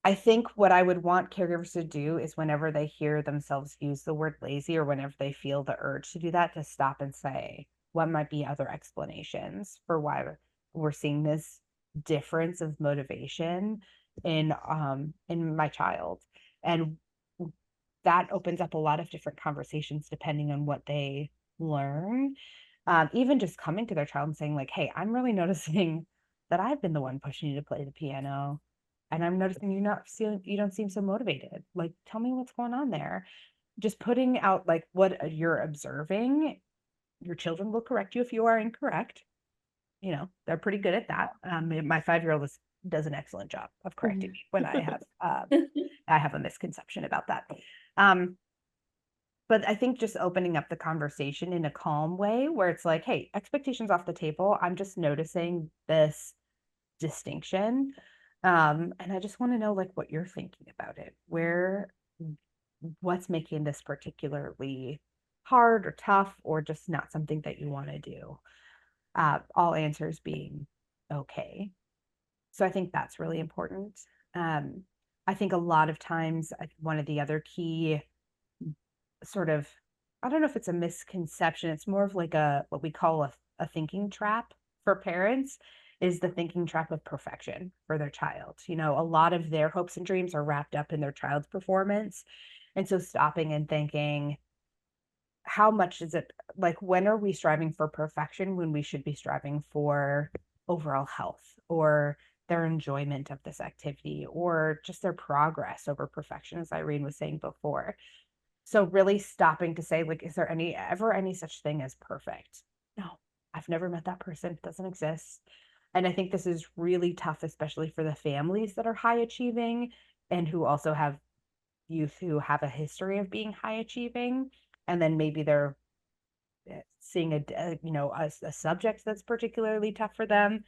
I think what I would want caregivers to do is whenever they hear themselves use the word lazy or whenever they feel the urge to do that, to stop and say, what might be other explanations for why we're seeing this difference of motivation in my child? And that opens up a lot of different conversations depending on what they learn. Even just coming to their child and saying like, hey, I'm really noticing that I've been the one pushing you to play the piano. And I'm noticing you don't seem so motivated. Like, tell me what's going on there. Just putting out like what you're observing. Your children will correct you if you are incorrect. They're pretty good at that. My 5-year-old does an excellent job of correcting me when I have a misconception about that. But I think just opening up the conversation in a calm way where it's like, hey, expectations off the table. I'm just noticing this distinction. And I just want to know like what you're thinking about it. What's making this particularly hard or tough or just not something that you want to do? All answers being okay. So I think that's really important. I think a lot of times one of the other key sort of, I don't know if it's a misconception, it's more of like what we call a thinking trap for parents, is the thinking trap of perfection for their child. A lot of their hopes and dreams are wrapped up in their child's performance. And so stopping and thinking, how much is it, like, when are we striving for perfection when we should be striving for overall health or their enjoyment of this activity or just their progress over perfection, as Irene was saying before. So really stopping to say, like, is there ever any such thing as perfect? No, I've never met that person. It doesn't exist. And I think this is really tough, especially for the families that are high achieving and who also have youth who have a history of being high achieving. And then maybe they're seeing a subject that's particularly tough for them.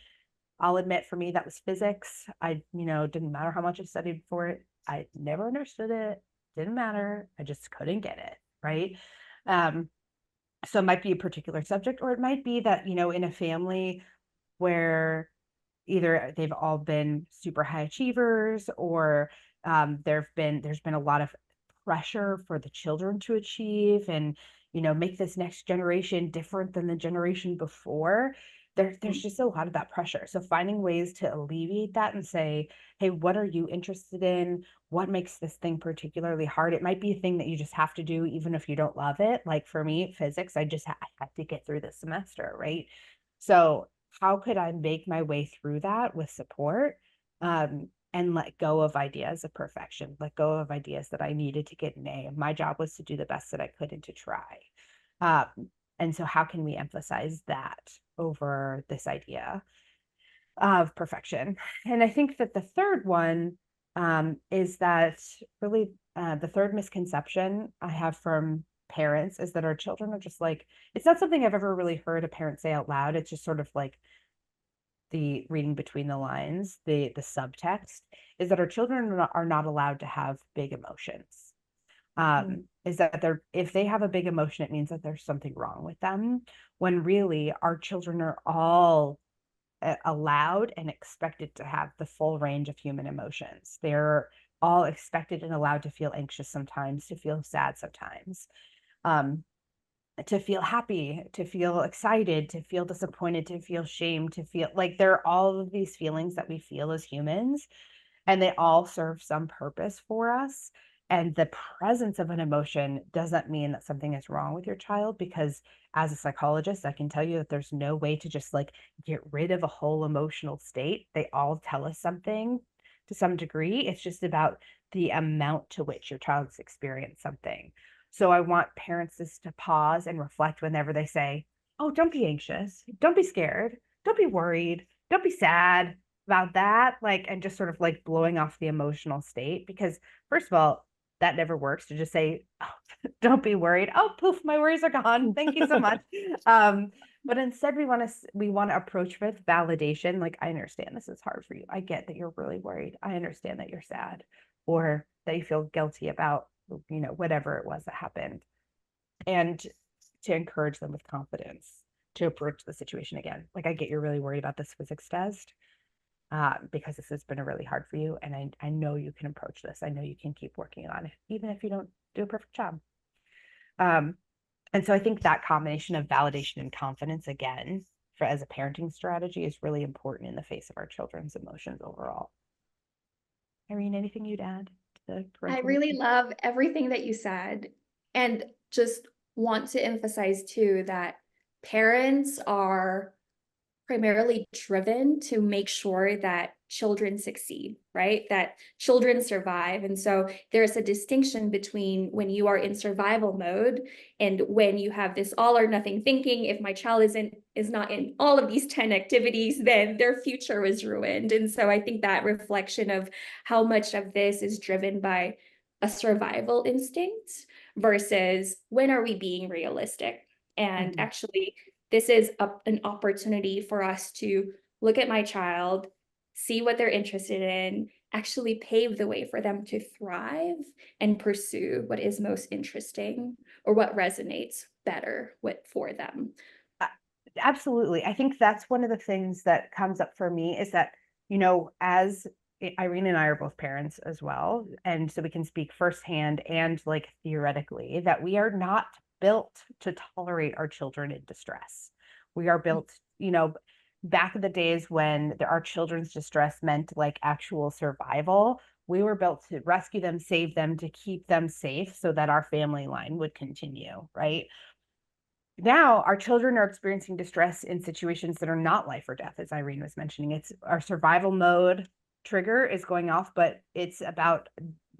I'll admit for me, that was physics. Didn't matter how much I studied for it. I never understood it. Didn't matter. I just couldn't get it. Right. So it might be a particular subject, or it might be that, in a family where either they've all been super high achievers or there's been a lot of pressure for the children to achieve and make this next generation different than the generation before. there's just a lot of that pressure. So finding ways to alleviate that and say, hey, what are you interested in? What makes this thing particularly hard? It might be a thing that you just have to do, even if you don't love it. Like for me, physics, I had to get through this semester, right? So how could I make my way through that with support? And let go of ideas of perfection, let go of ideas that I needed to get an A. My job was to do the best that I could and to try. And so how can we emphasize that over this idea of perfection? And I think that the third one is that really the third misconception I have from parents is that our children are just like, it's not something I've ever really heard a parent say out loud. It's just sort of like the reading between the lines, the subtext is that our children are not allowed to have big emotions. Is that if they have a big emotion, it means that there's something wrong with them, when really our children are all allowed and expected to have the full range of human emotions. They're all expected and allowed to feel anxious sometimes, to feel sad sometimes, to feel happy, to feel excited, to feel disappointed, to feel shame, to feel like there are all of these feelings that we feel as humans, and they all serve some purpose for us. And the presence of an emotion doesn't mean that something is wrong with your child, because as a psychologist, I can tell you that there's no way to just like get rid of a whole emotional state. They all tell us something to some degree. It's just about the amount to which your child's experienced something. So I want parents just to pause and reflect whenever they say, oh, don't be anxious, don't be scared, don't be worried, don't be sad about that, like, and just sort of like blowing off the emotional state. Because first of all, that never works to just say, oh, don't be worried. Oh, poof, my worries are gone. Thank you so much. But instead we want to approach with validation. Like, I understand this is hard for you. I get that you're really worried. I understand that you're sad, or that you feel guilty about, whatever it was that happened. And to encourage them with confidence to approach the situation again. Like, I get you're really worried about this physics test, because this has been really hard for you. And I know you can approach this. I know you can keep working on it, even if you don't do a perfect job. And so I think that combination of validation and confidence, again, as a parenting strategy, is really important in the face of our children's emotions overall. Irene, anything you'd add to the I parental? really love everything that you said, and just want to emphasize too that parents are primarily driven to make sure that children succeed, right? That children survive. And so there's a distinction between when you are in survival mode and when you have this all or nothing thinking. If my child is not in all of these 10 activities, then their future is ruined. And so I think that reflection of how much of this is driven by a survival instinct versus when are we being realistic? And actually, this is an opportunity for us to look at my child, see what they're interested in, actually pave the way for them to thrive and pursue what is most interesting or what resonates better for them. Absolutely. I think that's one of the things that comes up for me is that, as Irene and I are both parents as well, and so we can speak firsthand and like theoretically that we are not built to tolerate our children in distress. We are built, back in the days when our children's distress meant like actual survival, we were built to rescue them, save them, to keep them safe so that our family line would continue, right? Now our children are experiencing distress in situations that are not life or death, as Irene was mentioning. It's our survival mode trigger is going off, but it's about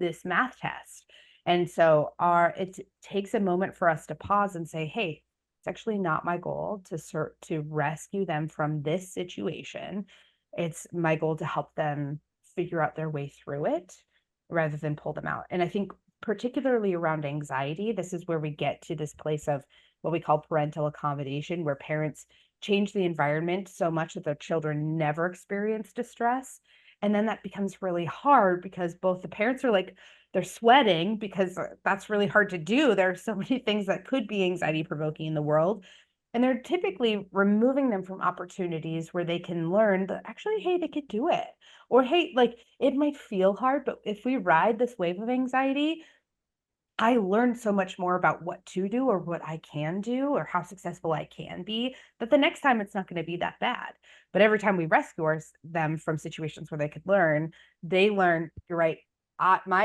this math test. And so it takes a moment for us to pause and say, hey, it's actually not my goal to rescue them from this situation. It's my goal to help them figure out their way through it rather than pull them out. And I think particularly around anxiety, this is where we get to this place of what we call parental accommodation, where parents change the environment so much that their children never experience distress. And then that becomes really hard because both the parents are like, they're sweating because that's really hard to do. There are so many things that could be anxiety provoking in the world. And they're typically removing them from opportunities where they can learn that actually, hey, they could do it. Or, hey, like, it might feel hard, but if we ride this wave of anxiety, I learned so much more about what to do or what I can do or how successful I can be, that the next time it's not going to be that bad. But every time we rescue them from situations where they could learn, they learn, you're right.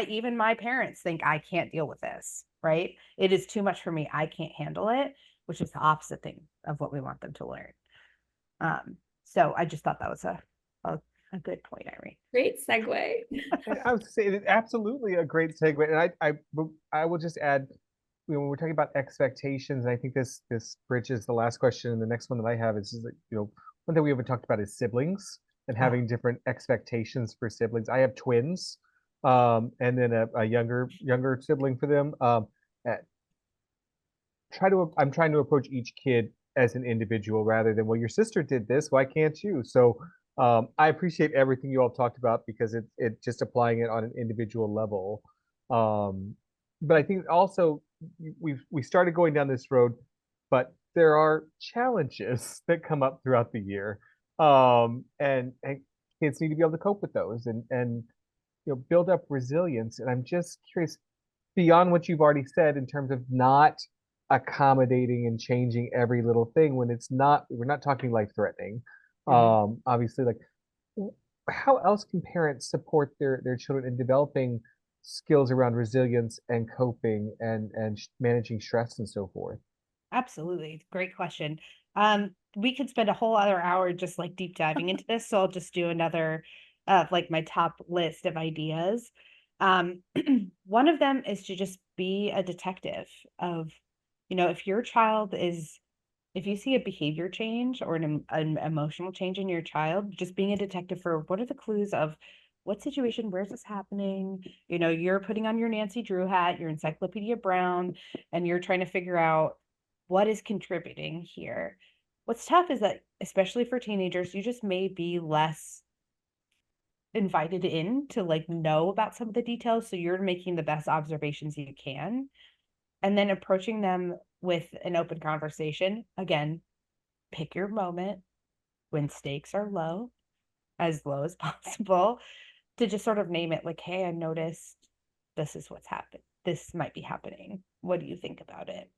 Even my parents think I can't deal with this, right? It is too much for me. I can't handle it, which is the opposite thing of what we want them to learn. So I just thought that was a good point, Irene. Great segue. And I would say it's absolutely a great segue. And I will just add, when we're talking about expectations, and I think this bridges the last question, and the next one that I have is that, one thing we haven't talked about is siblings and having different expectations for siblings. I have twins, and then a younger sibling for them. uh, I'm trying to approach each kid as an individual rather than, well, your sister did this, why can't you? So I appreciate everything you all talked about, because it just applying it on an individual level. But I think also we started going down this road, but there are challenges that come up throughout the year. And kids need to be able to cope with those, and build up resilience. And I'm just curious, beyond what you've already said in terms of not accommodating and changing every little thing when we're not talking life threatening. Obviously, like, how else can parents support their children in developing skills around resilience and coping and managing stress and so forth? Absolutely. Great question. We could spend a whole other hour just like deep diving into this. So I'll just do another like my top list of ideas. One of them is to just be a detective of, if your child if you see a behavior change or an emotional change in your child, just being a detective for what are the clues of what situation, where's this happening? You're putting on your Nancy Drew hat, your Encyclopedia Brown, and you're trying to figure out what is contributing here. What's tough is that, especially for teenagers, you just may be less invited in to like know about some of the details. So you're making the best observations you can, and then approaching them with an open conversation. Again, pick your moment when stakes are low as possible, to just sort of name it like, hey, I noticed this is what's happened. This might be happening. What do you think about it?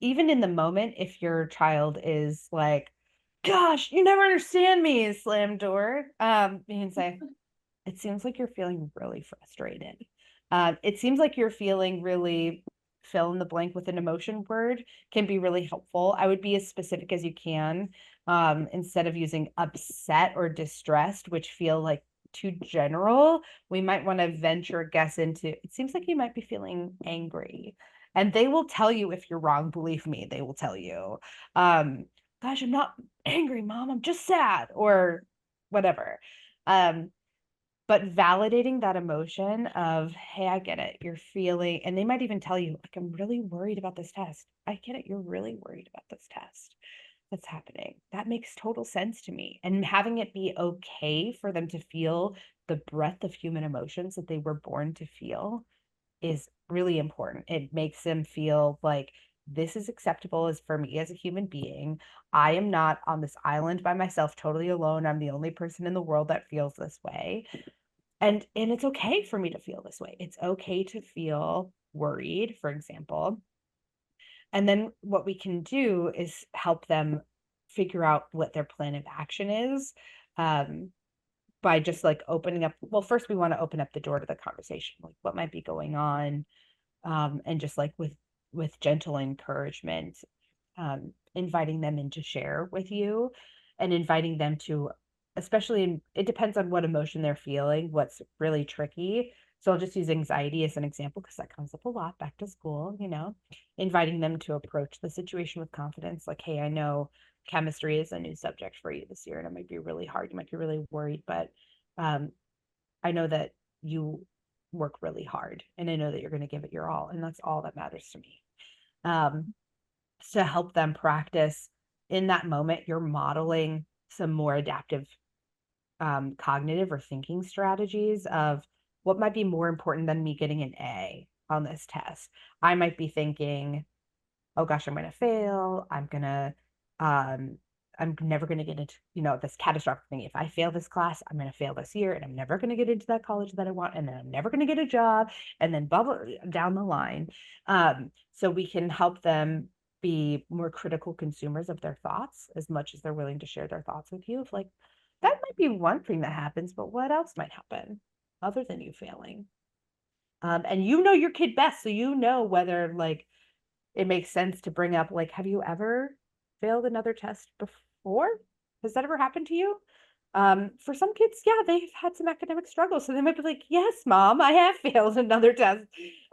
Even in the moment, if your child is like, gosh, you never understand me, slam door, you can say, it seems like you're feeling really frustrated. It seems like you're feeling really, fill in the blank with an emotion word can be really helpful. I would be as specific as you can, instead of using upset or distressed, which feel like too general. We might want to venture a guess into, it seems like you might be feeling angry. And they will tell you if you're wrong. Believe me, they will tell you. Gosh, I'm not angry, Mom. I'm just sad, or whatever. But validating that emotion of, hey, I get it. You're feeling, and they might even tell you, like, I'm really worried about this test. I get it. You're really worried about this test that's happening. That makes total sense to me. And having it be okay for them to feel the breadth of human emotions that they were born to feel is really important. It makes them feel like this is acceptable as for me as a human being. I am not on this island by myself, totally alone. I'm the only person in the world that feels this way. And it's okay for me to feel this way. It's okay to feel worried, for example. And then what we can do is help them figure out what their plan of action is, by just like opening up. Well, first we want to open up the door to the conversation, like what might be going on, and just like with gentle encouragement, inviting them in to share with you, and inviting them to, especially it depends on what emotion they're feeling, what's really tricky. So I'll just use anxiety as an example because that comes up a lot back to school, inviting them to approach the situation with confidence. Like, hey, I know chemistry is a new subject for you this year and it might be really hard. You might be really worried, but I know that you work really hard and I know that you're going to give it your all. And that's all that matters to me. To help them practice in that moment, you're modeling some more adaptive cognitive or thinking strategies of what might be more important than me getting an A on this test. I might be thinking, oh gosh, I'm going to fail. I'm going to I'm never going to get into, this catastrophic thing. If I fail this class, I'm going to fail this year and I'm never going to get into that college that I want. And then I'm never going to get a job, and then blah, blah, down the line. So we can help them be more critical consumers of their thoughts as much as they're willing to share their thoughts with you. Of like, that might be one thing that happens, but what else might happen other than you failing? And your kid best. So whether like it makes sense to bring up, like, have you ever failed another test before? Has that ever happened to you? For some kids, yeah, they've had some academic struggles. So they might be like, yes, mom, I have failed another test.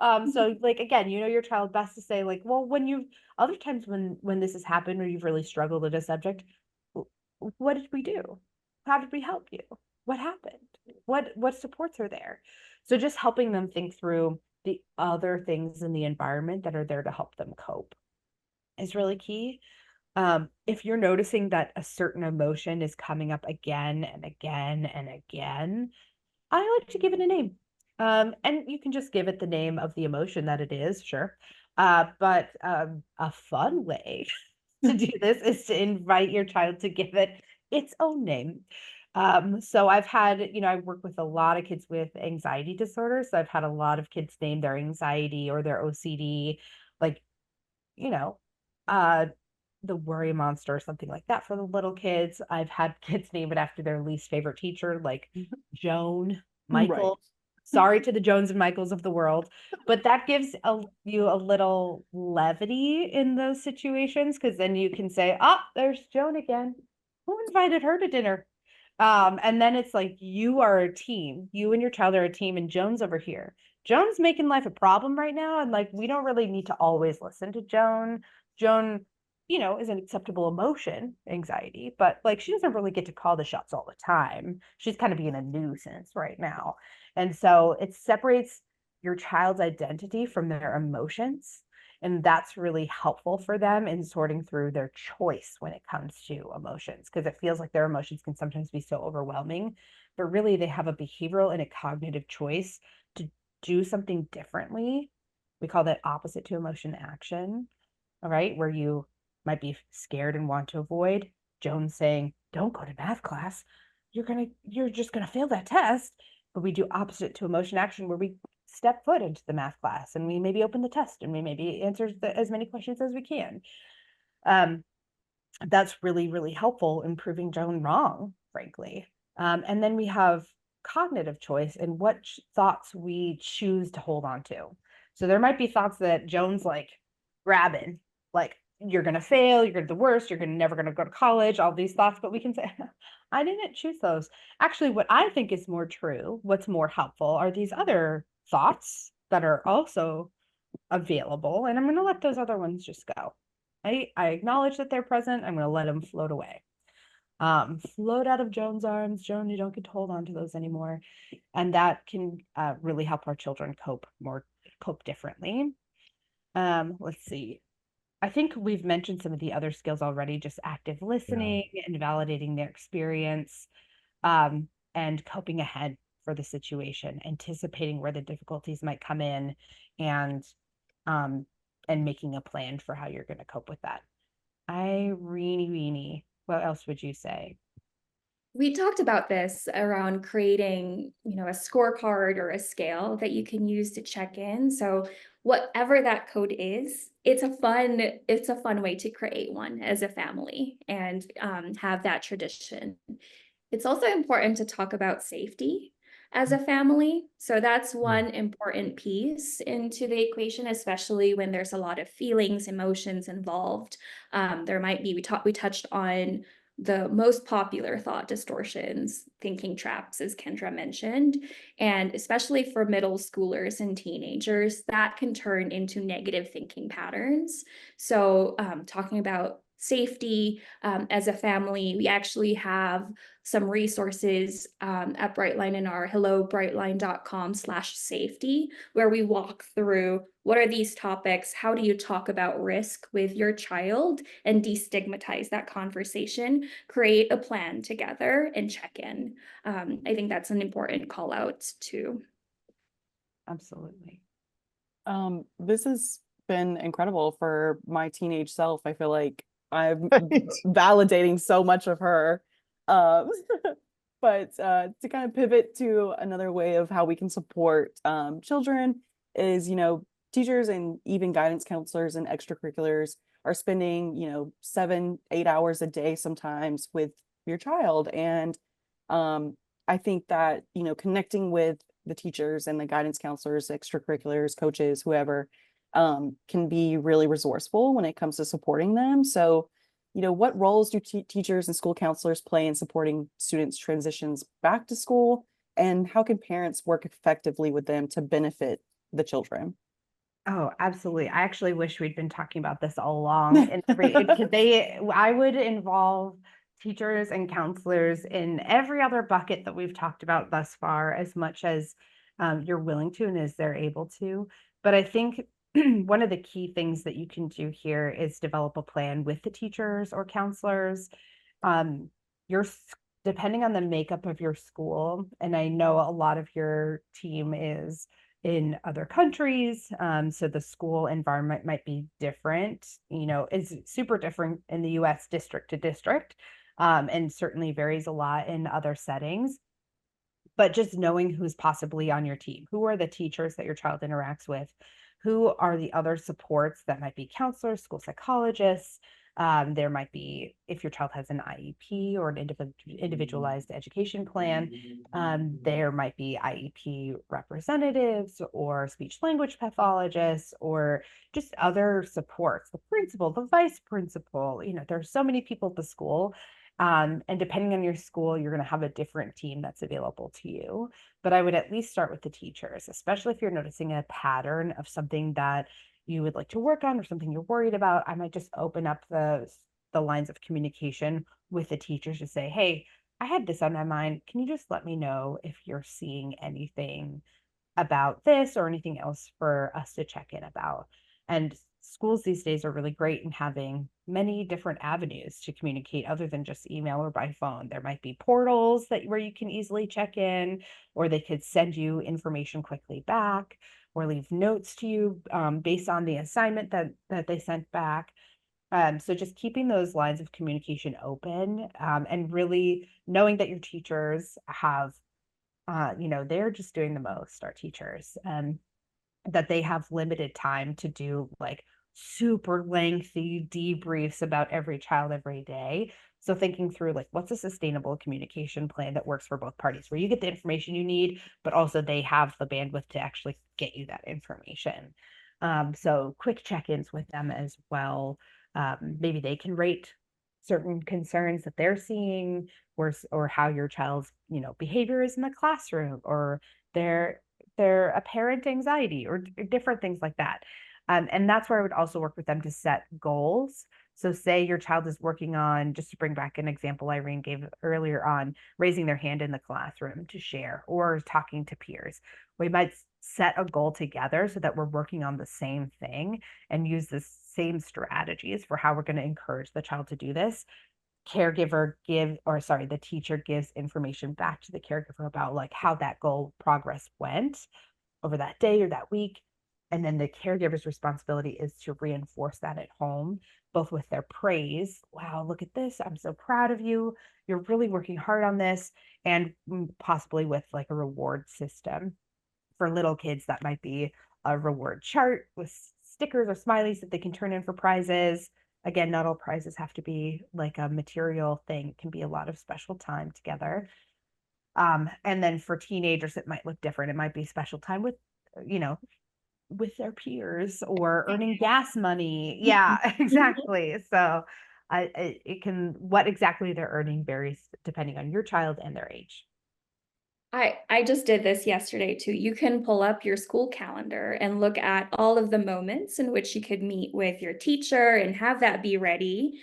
So like, again, your child best to say like, well, other times when this has happened or you've really struggled in a subject, what did we do? How did we help you? What happened? What supports are there? So just helping them think through the other things in the environment that are there to help them cope is really key. If you're noticing that a certain emotion is coming up again and again and again, I like to give it a name. And you can just give it the name of the emotion that it is, sure. But a fun way to do this is to invite your child to give it its own name. So I've had, I work with a lot of kids with anxiety disorders. So I've had a lot of kids name their anxiety or their OCD, like, uh, the worry monster or something like that for the little kids. I've had kids name it after their least favorite teacher, like Joan, Michael. Right. Sorry to the Jones and Michaels of the world, but that gives you a little levity in those situations, because then you can say, oh, there's Joan again. Who invited her to dinner? And then it's like, you are a team. You and your child are a team, and Joan's over here. Joan's making life a problem right now. And like, we don't really need to always listen to Joan. Joan, is an acceptable emotion, anxiety, but like, she doesn't really get to call the shots all the time. She's kind of being a nuisance right now. And so it separates your child's identity from their emotions. And that's really helpful for them in sorting through their choice when it comes to emotions, because it feels like their emotions can sometimes be so overwhelming, but really they have a behavioral and a cognitive choice to do something differently. We call that opposite to emotion action. All right. Where you might be scared and want to avoid. Joan's saying, don't go to math class. You're just going to fail that test. But we do opposite to emotion action, where we step foot into the math class and we maybe open the test and we maybe answer as many questions as we can. That's really, really helpful in proving Joan wrong, frankly. And then we have cognitive choice and what thoughts we choose to hold on to. So there might be thoughts that Joan's like grabbing, like, you're going to fail, you're going to the worst, never going to go to college, all these thoughts, but we can say, I didn't choose those. Actually, what I think is more true, what's more helpful, are these other thoughts that are also available. And I'm going to let those other ones just go. I acknowledge that they're present. I'm going to let them float away. Float out of Joan's arms. Joan, you don't get to hold on to those anymore. And that can really help our children cope differently. Let's see. I think we've mentioned some of the other skills already, just active listening and validating their experience, and coping ahead for the situation, anticipating where the difficulties might come in, and making a plan for how you're going to cope with that. Irene, what else would you say? We talked about this around creating, a scorecard or a scale that you can use to check in. So whatever that code is, it's a fun way to create one as a family and have that tradition. It's also important to talk about safety as a family. So that's one important piece into the equation, especially when there's a lot of feelings, emotions involved. There might be, we touched on the most popular thought distortions, thinking traps, as Kendra mentioned, and especially for middle schoolers and teenagers, that can turn into negative thinking patterns. So talking about safety as a family, we actually have some resources at Brightline in our hellobrightline.com/safety, where we walk through what are these topics, how do you talk about risk with your child and destigmatize that conversation, create a plan together and check in. I think that's an important call out too. Absolutely. This has been incredible for my teenage self. I feel like I'm Right. validating so much of her. Um, but to kind of pivot to another way of how we can support children is, teachers and even guidance counselors and extracurriculars are spending, 7, 8 hours a day sometimes with your child. And I think that, connecting with the teachers and the guidance counselors, extracurriculars, coaches, whoever, can be really resourceful when it comes to supporting them. So, what roles do teachers and school counselors play in supporting students' transitions back to school? And how can parents work effectively with them to benefit the children? Oh, absolutely. I actually wish we'd been talking about this all along in because I would involve teachers and counselors in every other bucket that we've talked about thus far, as much as you're willing to and as they're able to. But I think one of the key things that you can do here is develop a plan with the teachers or counselors. Um, your Depending on the makeup of your school, and I know a lot of your team is in other countries, so the school environment might be different. It's super different in the US district to district, and certainly varies a lot in other settings. But just knowing who's possibly on your team, who are the teachers that your child interacts with, who are the other supports that might be counselors, school psychologists. There might be, if your child has an IEP or an individualized education plan, there might be IEP representatives or speech language pathologists or just other supports, the principal, the vice principal. There's so many people at the school. And depending on your school, you're going to have a different team that's available to you. But I would at least start with the teachers, especially if you're noticing a pattern of something that you would like to work on or something you're worried about. I might just open up the lines of communication with the teachers to say, hey, I had this on my mind. Can you just let me know if you're seeing anything about this or anything else for us to check in about? And schools these days are really great in having many different avenues to communicate other than just email or by phone. There might be portals where you can easily check in, or they could send you information quickly back or leave notes to you based on the assignment that they sent back. So just keeping those lines of communication open, and really knowing that your teachers have, they're just doing the most, our teachers, that they have limited time to do like super lengthy debriefs about every child every day. So thinking through like what's a sustainable communication plan that works for both parties, where you get the information you need, but also they have the bandwidth to actually get you that information. So quick check-ins with them as well. Maybe they can rate certain concerns that they're seeing, or how your child's behavior is in the classroom, or their apparent anxiety, or different things like that. And that's where I would also work with them to set goals. So say your child is working on, just to bring back an example Irene gave earlier on, raising their hand in the classroom to share or talking to peers. We might set a goal together so that we're working on the same thing and use the same strategies for how we're going to encourage the child to do this. The teacher gives information back to the caregiver about like how that goal progress went over that day or that week. And then the caregiver's responsibility is to reinforce that at home, both with their praise. Wow, look at this. I'm so proud of you. You're really working hard on this. And possibly with like a reward system. For little kids, that might be a reward chart with stickers or smileys that they can turn in for prizes. Again, not all prizes have to be like a material thing. It can be a lot of special time together. And then for teenagers, it might look different. It might be special time you know, with their peers or earning gas money. Yeah, exactly. So what exactly they're earning varies depending on your child and their age. I just did this yesterday too. You can pull up your school calendar and look at all of the moments in which you could meet with your teacher and have that be ready.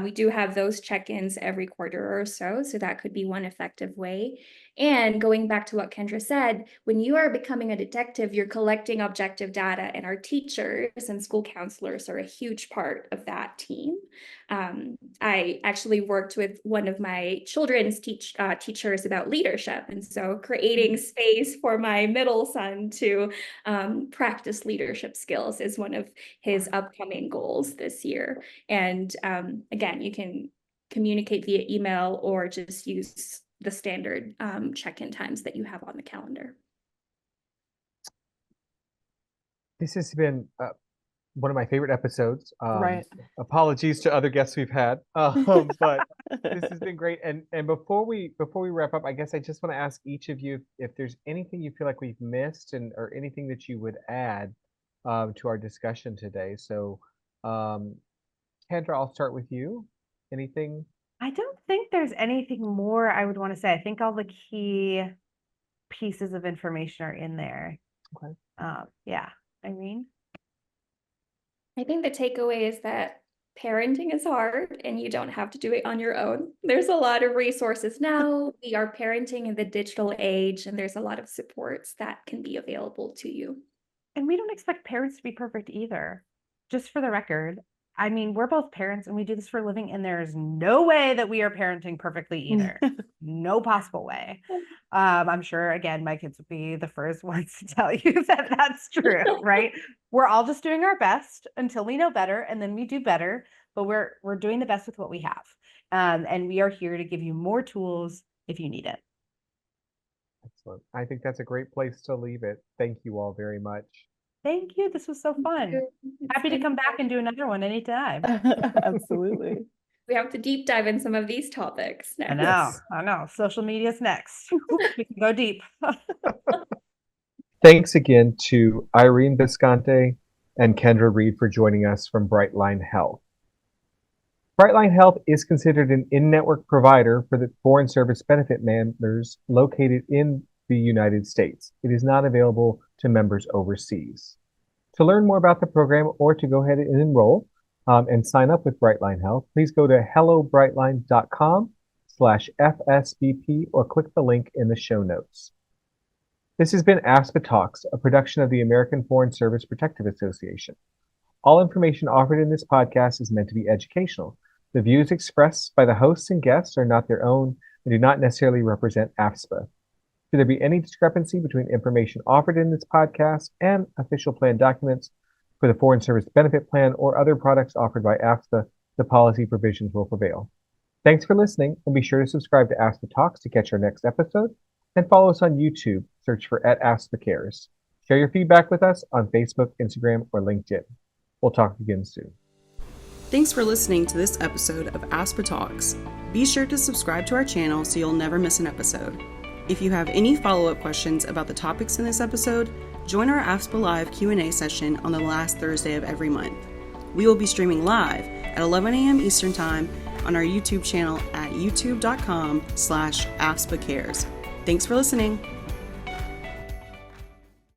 We do have those check-ins every quarter or so, so that could be one effective way. And going back to what Kendra said, when you are becoming a detective, you're collecting objective data, and our teachers and school counselors are a huge part of that team. I actually worked with one of my children's teachers about leadership. And so creating space for my middle son to practice leadership skills is one of his upcoming goals this year. And again, you can communicate via email or just use the standard check-in times that you have on the calendar. This has been one of my favorite episodes. Right. Apologies to other guests we've had, but this has been great. And before we wrap up, I guess I just want to ask each of you if there's anything you feel like we've missed, or anything that you would add to our discussion today. So, Kendra, I'll start with you. Anything? I don't think there's anything more I would want to say. I think all the key pieces of information are in there. Okay. Yeah, Irene? I think the takeaway is that parenting is hard and you don't have to do it on your own. There's a lot of resources now. We are parenting in the digital age, and there's a lot of supports that can be available to you. And we don't expect parents to be perfect either. Just for the record, I mean, we're both parents and we do this for a living, and there's no way that we are parenting perfectly either. No possible way. I'm sure, again, my kids would be the first ones to tell you that that's true, right? We're all just doing our best until we know better, and then we do better, but we're doing the best with what we have. And we are here to give you more tools if you need it. Excellent. I think that's a great place to leave it. Thank you all very much. Thank you. This was so fun. Happy to come back and do another one anytime. Absolutely. We have to deep dive in some of these topics next. I know. Social media's next. We can go deep. Thanks again to Irene Biscante and Kendra Reed for joining us from Brightline Health. Brightline Health is considered an in-network provider for the Foreign Service benefit members located in the United States. It is not available to members overseas. To learn more about the program or to go ahead and enroll and sign up with Brightline Health, please go to hellobrightline.com/FSBP or click the link in the show notes. This has been AFSPA Talks, a production of the American Foreign Service Protective Association. All information offered in this podcast is meant to be educational. The views expressed by the hosts and guests are not their own and do not necessarily represent AFSPA. Should there be any discrepancy between information offered in this podcast and official plan documents for the Foreign Service Benefit Plan or other products offered by AFSPA, the policy provisions will prevail. Thanks for listening, and be sure to subscribe to AFSPA Talks to catch our next episode, and follow us on YouTube. Search for @AFSPA Cares. Share your feedback with us on Facebook, Instagram, or LinkedIn. We'll talk again soon. Thanks for listening to this episode of AFSPA Talks. Be sure to subscribe to our channel so you'll never miss an episode. If you have any follow-up questions about the topics in this episode, join our AFSPA Live Q&A session on the last Thursday of every month. We will be streaming live at 11 a.m. Eastern Time on our YouTube channel at youtube.com/AFSPA Cares. Thanks for listening.